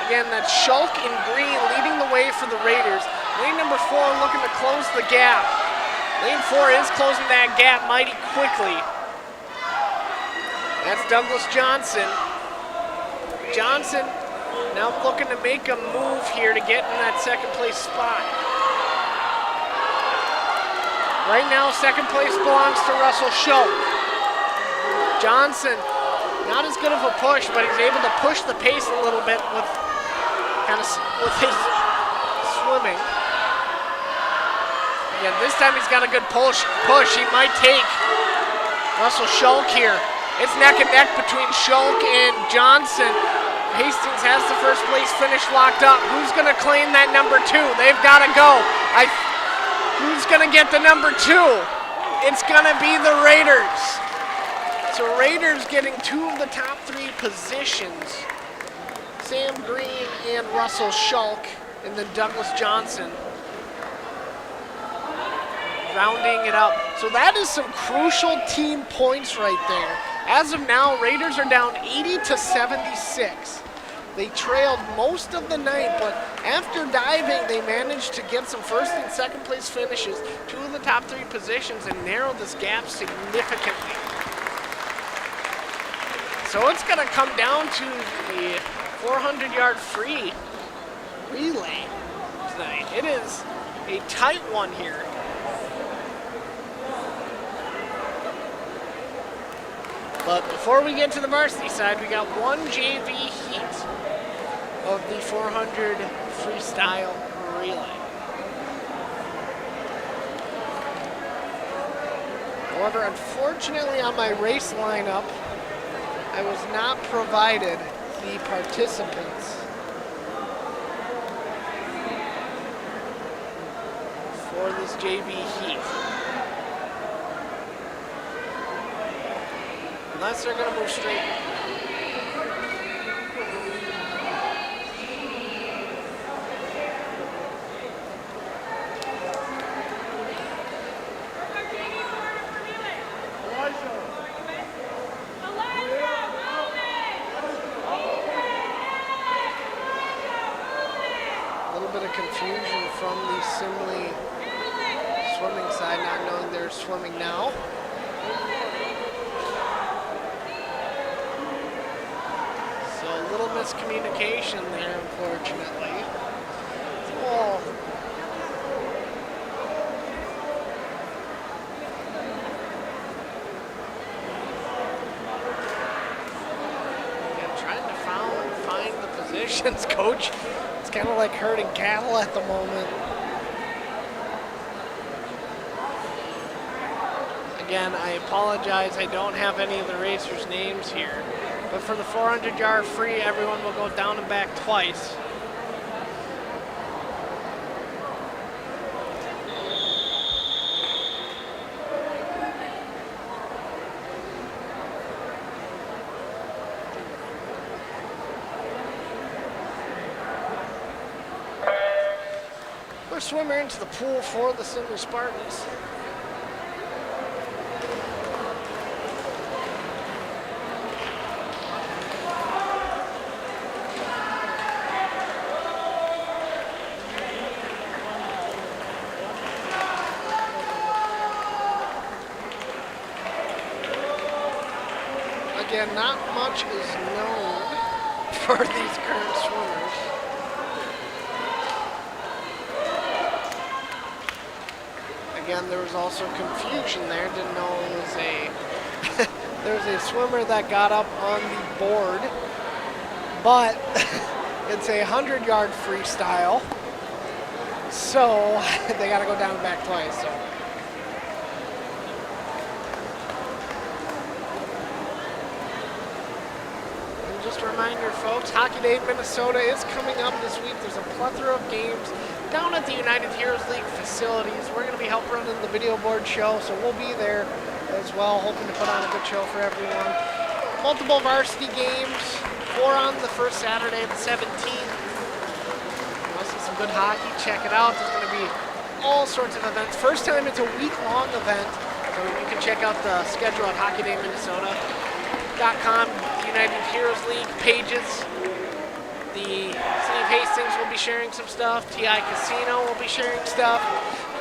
Speaker 1: Again, that's Schulk in green leading the way for the Raiders. Lane number 4 looking to close the gap. Lane 4 is closing that gap mighty quickly. That's Douglas Johnson. Johnson now looking to make a move here to get in that second place spot. Right now, second place belongs to Russell Schulk. Johnson, not as good of a push, but he's able to push the pace a little bit with his swimming. Yeah, this time he's got a good push. He might take Russell Schulk here. It's neck and neck between Schulk and Johnson. Hastings has the first place finish locked up. Who's going to claim that number 2? They've got to go. Who's going to get the number 2? It's going to be the Raiders. So Raiders getting 2 of the top 3 positions. Sam Green and Russell Schulk, and then Douglas Johnson rounding it up. So that is some crucial team points right there. As of now, Raiders are down 80-76. They trailed most of the night, but after diving, they managed to get some first and second place finishes, 2 of the top 3 positions, and narrow this gap significantly. So it's going to come down to the 400-yard free relay tonight. It is a tight one here. But before we get to the varsity side, we got one JV heat of the 400 freestyle relay. However, unfortunately on my race lineup, I was not provided the participants for this JV heat. Unless they're going to move straight. A little bit of confusion from the Simley swimming side, not knowing they're swimming now. Miscommunication there, unfortunately. Oh. Yeah, trying to find the positions, Coach. It's kind of like herding cattle at the moment. Again, I apologize. I don't have any of the racers' names here. But for the 400-yard free, everyone will go down and back twice. First swimmer into the pool for the Simley Spartans. Again, not much is known for these current swimmers. Again, there was also confusion there. Didn't know it was a there's a swimmer that got up on the board, but it's a 100-yard freestyle, so they got to go down and back twice. So. Just a reminder, folks, Hockey Day Minnesota is coming up this week. There's a plethora of games down at the United Heroes League facilities. We're going to be help running the video board show, so we'll be there as well, hoping to put on a good show for everyone. Multiple varsity games, 4 on the first Saturday, the 17th. You want to see some good hockey? Check it out. There's going to be all sorts of events. First time it's a week-long event, so you can check out the schedule at HockeyDayMinnesota.com. United Heroes League pages. The City of Hastings will be sharing some stuff. TI Casino will be sharing stuff.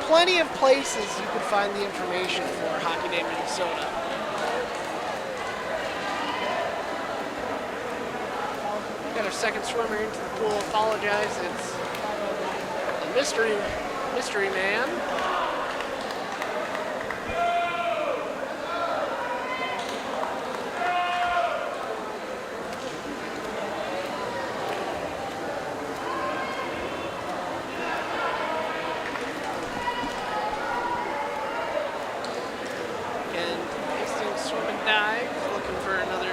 Speaker 1: Plenty of places you can find the information for Hockey Day Minnesota. Got our second swimmer into the pool. Apologize, it's a mystery man.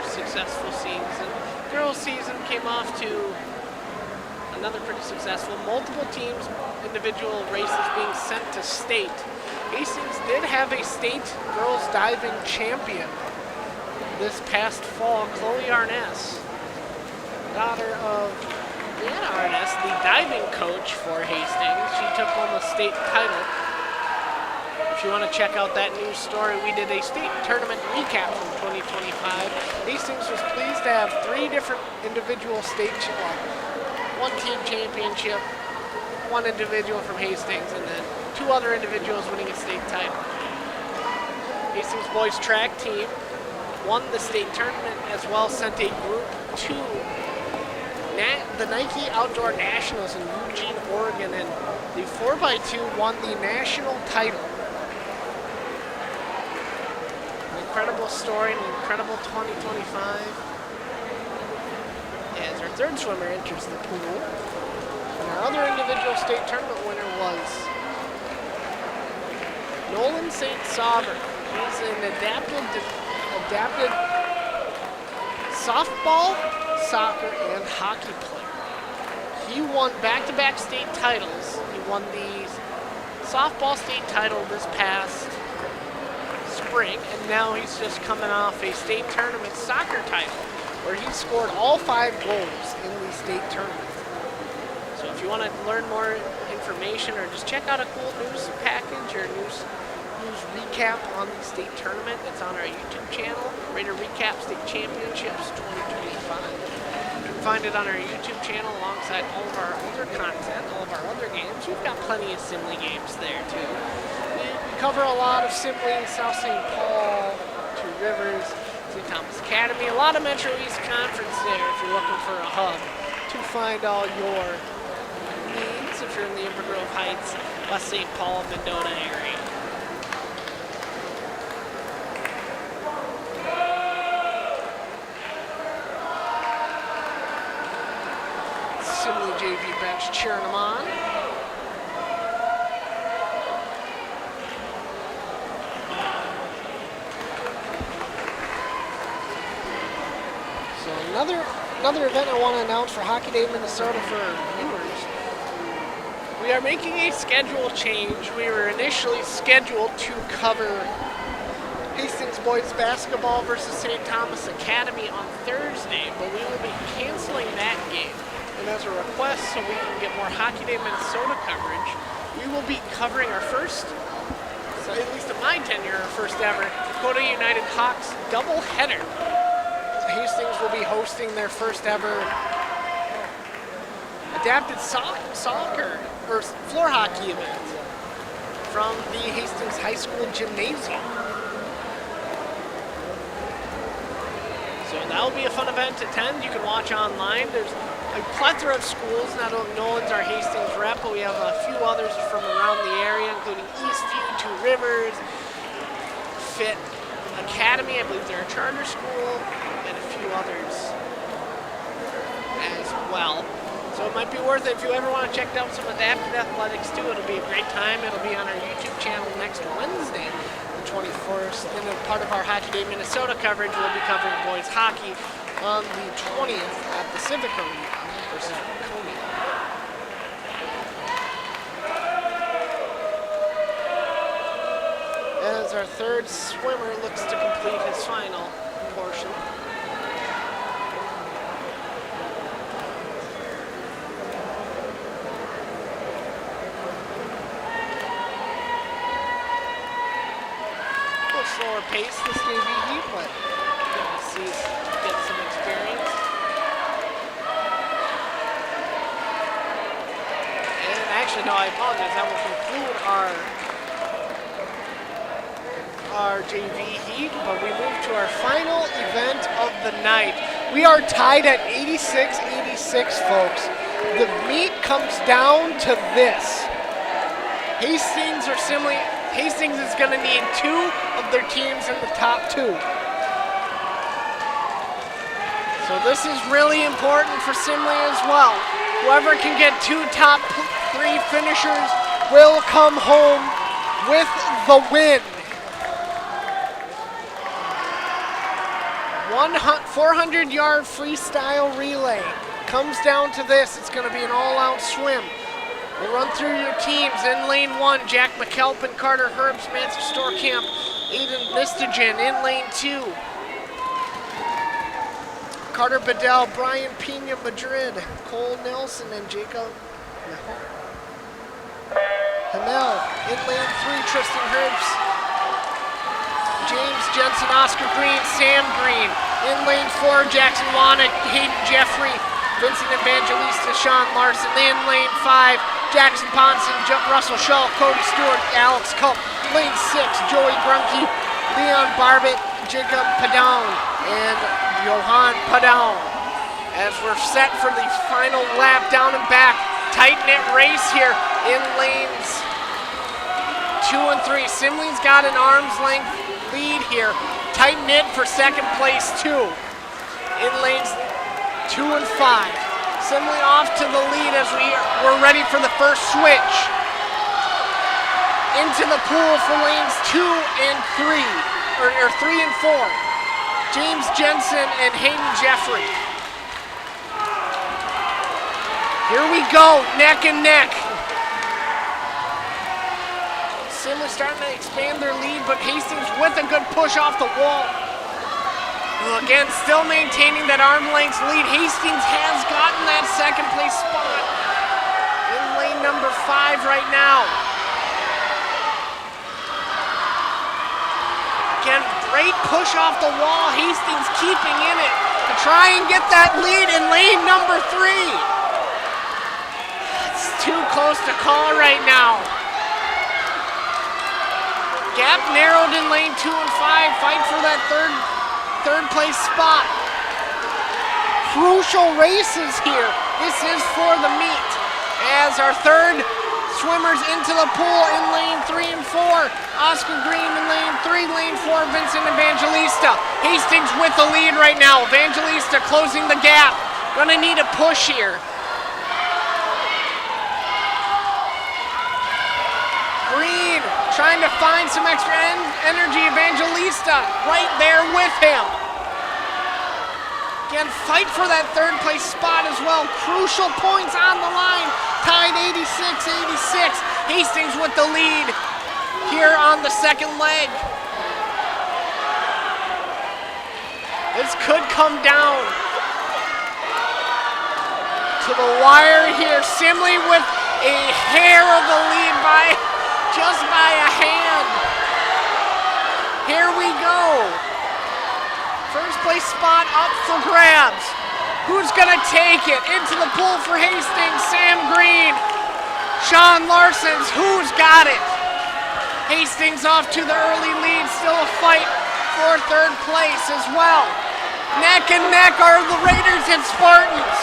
Speaker 1: Successful season. Girls season came off to another pretty successful. Multiple teams, individual races being sent to state. Hastings did have a state girls diving champion this past fall, Chloe Arness, daughter of Deanna Arness, the diving coach for Hastings. She took home a state title. If you want to check out that news story, we did a state tournament recap from 2025. Hastings was pleased to have 3 different individual state, one team championship, one individual from Hastings, and then 2 other individuals winning a state title. Hastings boys track team won the state tournament as well, sent a group to the Nike Outdoor Nationals in Eugene, Oregon, and the 4x2 won the national title. Incredible story, an incredible 2025. As our third swimmer enters the pool. And our other individual state tournament winner was Nolan St. Sauber. He's an adapted softball, soccer, and hockey player. He won back-to-back state titles. He won the softball state title this past spring, and now he's just coming off a state tournament soccer title where he scored all 5 goals in the state tournament. So if you want to learn more information or just check out a cool news package or news recap on the state tournament, it's on our YouTube channel, Raider Recap State Championships 2025. You can find it on our YouTube channel alongside all of our other content, all of our other games. We've got plenty of Simley games there too. Cover a lot of Simley, South St. Paul, Two Rivers, St. Thomas Academy, a lot of Metro East Conference there if you're looking for a hub to find all your needs if you're in the Inver Grove Heights, West St. Paul, Mendota area. Simley JV bench cheering them on. Another event I want to announce for Hockey Day Minnesota for viewers. We are making a schedule change. We were initially scheduled to cover Hastings boys basketball versus St. Thomas Academy on Thursday, but we will be canceling that game. And as a request, so we can get more Hockey Day Minnesota coverage, we will be covering our first, so at least in my tenure, our first ever Dakota United Hawks doubleheader. Hastings will be hosting their first ever adapted soccer or floor hockey event from the Hastings High School Gymnasium. So that will be a fun event to attend. You can watch online. There's a plethora of schools. Not only Nolan's our Hastings rep, but we have a few others from around the area, including Eastview, Two Rivers, Fit Academy, I believe they're a charter school, and a few others as well. So it might be worth it if you ever want to check out some adapted athletics too. It'll be a great time. It'll be on our YouTube channel next Wednesday, the 21st. And then part of our Hockey Day Minnesota coverage, we'll be covering boys hockey on the 20th at the Civic Arena versus Coney. As our third swimmer looks to complete his final portion. Slower pace this JV heat, but good to see get some experience. And actually, no, I apologize. That will conclude our JV heat, but we move to our final event of the night. We are tied at 86-86, folks. The meet comes down to this. Hastings or Simley. Hastings is going to need two of their teams in the top two. So this is really important for Simley as well. Whoever can get two top three finishers will come home with the win. 400-yard freestyle relay. Comes down to this. It's going to be an all-out swim. We'll run through your teams. In lane 1, Jack McAlpin, Carter Herbst, Manson Storkamp, Aiden Vistagen. In lane 2, Carter Bedell, Brian Pina Madrid, Cole Nelson, and Jacob Hamel. In lane 3, Tristan Herbst, James Jensen, Oscar Green, Sam Green. In lane 4, Jackson Wannick, Hayden Jeffrey, Vincent Evangelista, Sean Larson. In lane 5, Jackson Ponson, Russell Shaw, Cody Stewart, Alex Culp. Lane 6, Joey Grunke, Leon Barbett, Jacob Padon, and Johan Padon. As we're set for the final lap down and back. Tight-knit race here in lanes 2 and 3. Simley's got an arm's length lead here. Tight-knit for second place, 2. In lanes 2 and 5. Simley off to the lead as we're ready for the first switch. Into the pool for lanes 2 and 3, or 3 and 4. James Jensen and Hayden Jeffrey. Here we go, neck and neck. Simley starting to expand their lead, but Hastings with a good push off the wall. Again, still maintaining that arm length lead. Hastings has gotten that second place spot in lane number 5 right now. Again, great push off the wall. Hastings keeping in it to try and get that lead in lane number 3. It's too close to call right now. Gap narrowed in lane 2 and 5. Fight for that third place spot. Crucial races here. This is for the meet. As our third swimmers into the pool in lane 3 and 4. Oscar Green in lane 3, lane 4, Vincent Evangelista. Hastings with the lead right now. Evangelista closing the gap. Gonna need a push here. Green trying to find some extra energy. Evangelista right there with him. Again, fight for that third place spot as well. Crucial points on the line. Tied 86-86. Hastings with the lead here on the second leg. This could come down to the wire here. Simley with a hair of the lead just by a hand. Here we go. First place spot up for grabs. Who's gonna take it? Into the pool for Hastings, Sam Green. Sean Larson's, who's got it? Hastings off to the early lead, still a fight for third place as well. Neck and neck are the Raiders and Spartans.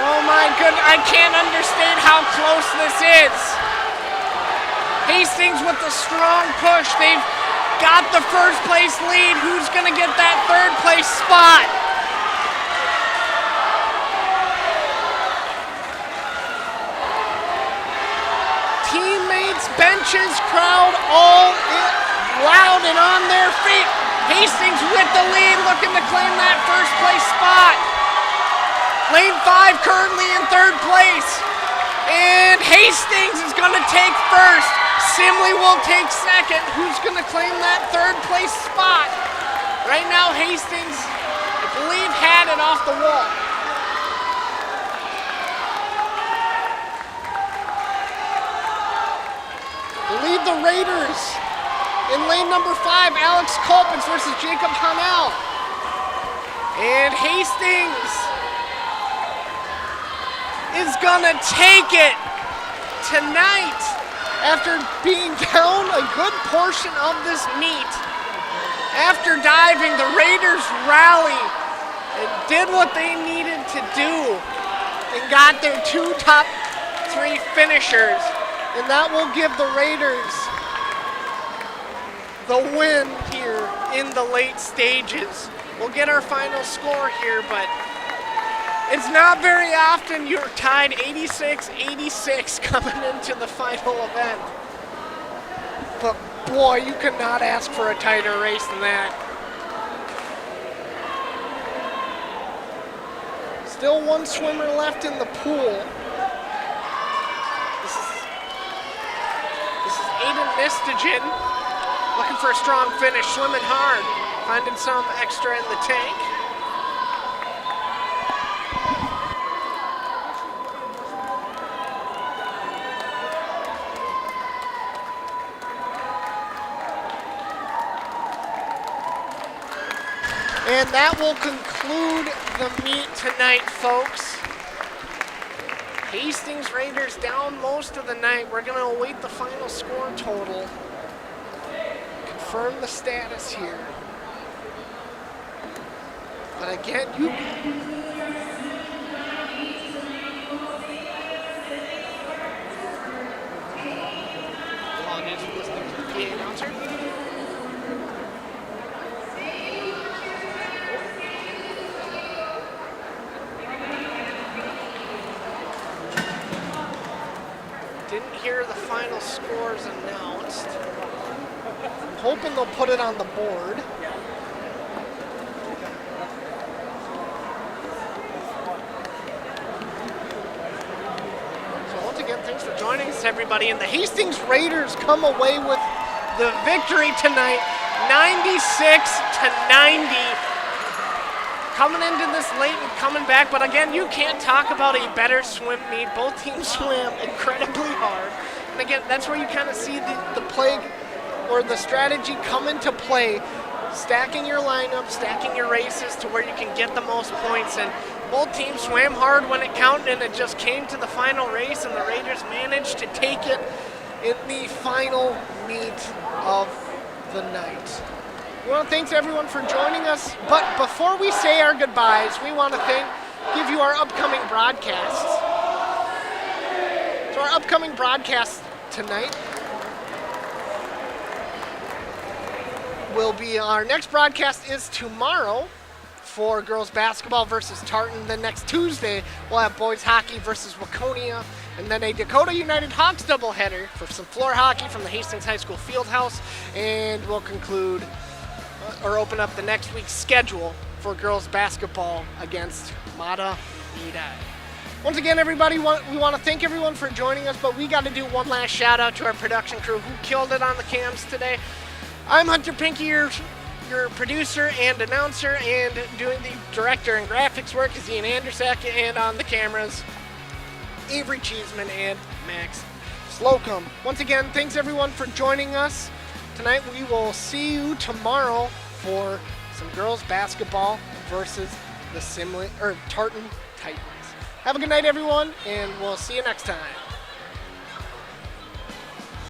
Speaker 1: Oh my goodness, I can't understand how close this is. Hastings with a strong push. They've got the first place lead. Who's gonna get that third place spot? Teammates, benches, crowd, all loud and on their feet. Hastings with the lead, looking to claim that first place spot. Lane 5 currently in third place. And Hastings is gonna take first. Simley will take second. Who's gonna claim that third place spot? Right now, Hastings, I believe, had it off the wall. Lead the Raiders in lane number 5, Alex Colpins versus Jacob Hanel. And Hastings is gonna take it tonight after being down a good portion of this meet. After diving, the Raiders rallied and did what they needed to do and got their 2 top 3 finishers. And that will give the Raiders the win here in the late stages. We'll get our final score here, but it's not very often you're tied 86-86 coming into the final event. But boy, you could not ask for a tighter race than that. Still one swimmer left in the pool. This is Aiden Nistogen, looking for a strong finish, swimming hard, finding some extra in the tank. And that will conclude the meet tonight, folks. Hastings Raiders down most of the night. We're going to await the final score total. Confirm the status here. But again, you... Hold on, listening to the PA announcer. Didn't hear the final scores announced. I'm hoping they'll put it on the board. So once again, thanks for joining us, everybody. And the Hastings Raiders come away with the victory tonight, 96-90. Coming into this late and coming back, but again, you can't talk about a better swim meet. Both teams swam incredibly hard. And again, that's where you kind of see the play or the strategy come into play. Stacking your lineup, stacking your races to where you can get the most points. And both teams swam hard when it counted, and it just came to the final race, and the Raiders managed to take it in the final meet of the night. We want to thank everyone for joining us, but before we say our goodbyes, we want to give you our upcoming broadcasts. So our upcoming broadcast tonight will be, our next broadcast is tomorrow for girls basketball versus Tartan. Then next Tuesday, we'll have boys hockey versus Waconia, and then a Dakota United Hawks doubleheader for some floor hockey from the Hastings High School Fieldhouse, and we'll conclude or open up the next week's schedule for girls basketball against Mata Nidai. Once again, everybody, we want to thank everyone for joining us, but we got to do one last shout out to our production crew who killed it on the cams today. I'm Hunter Pinky, your producer and announcer, and doing the director and graphics work is Ian Andersak, and on the cameras, Avery Cheeseman and Max Slocum. Once again, thanks everyone for joining us. Tonight we will see you tomorrow for some girls basketball versus the Tartan Titans. Have a good night, everyone, and we'll see you next time.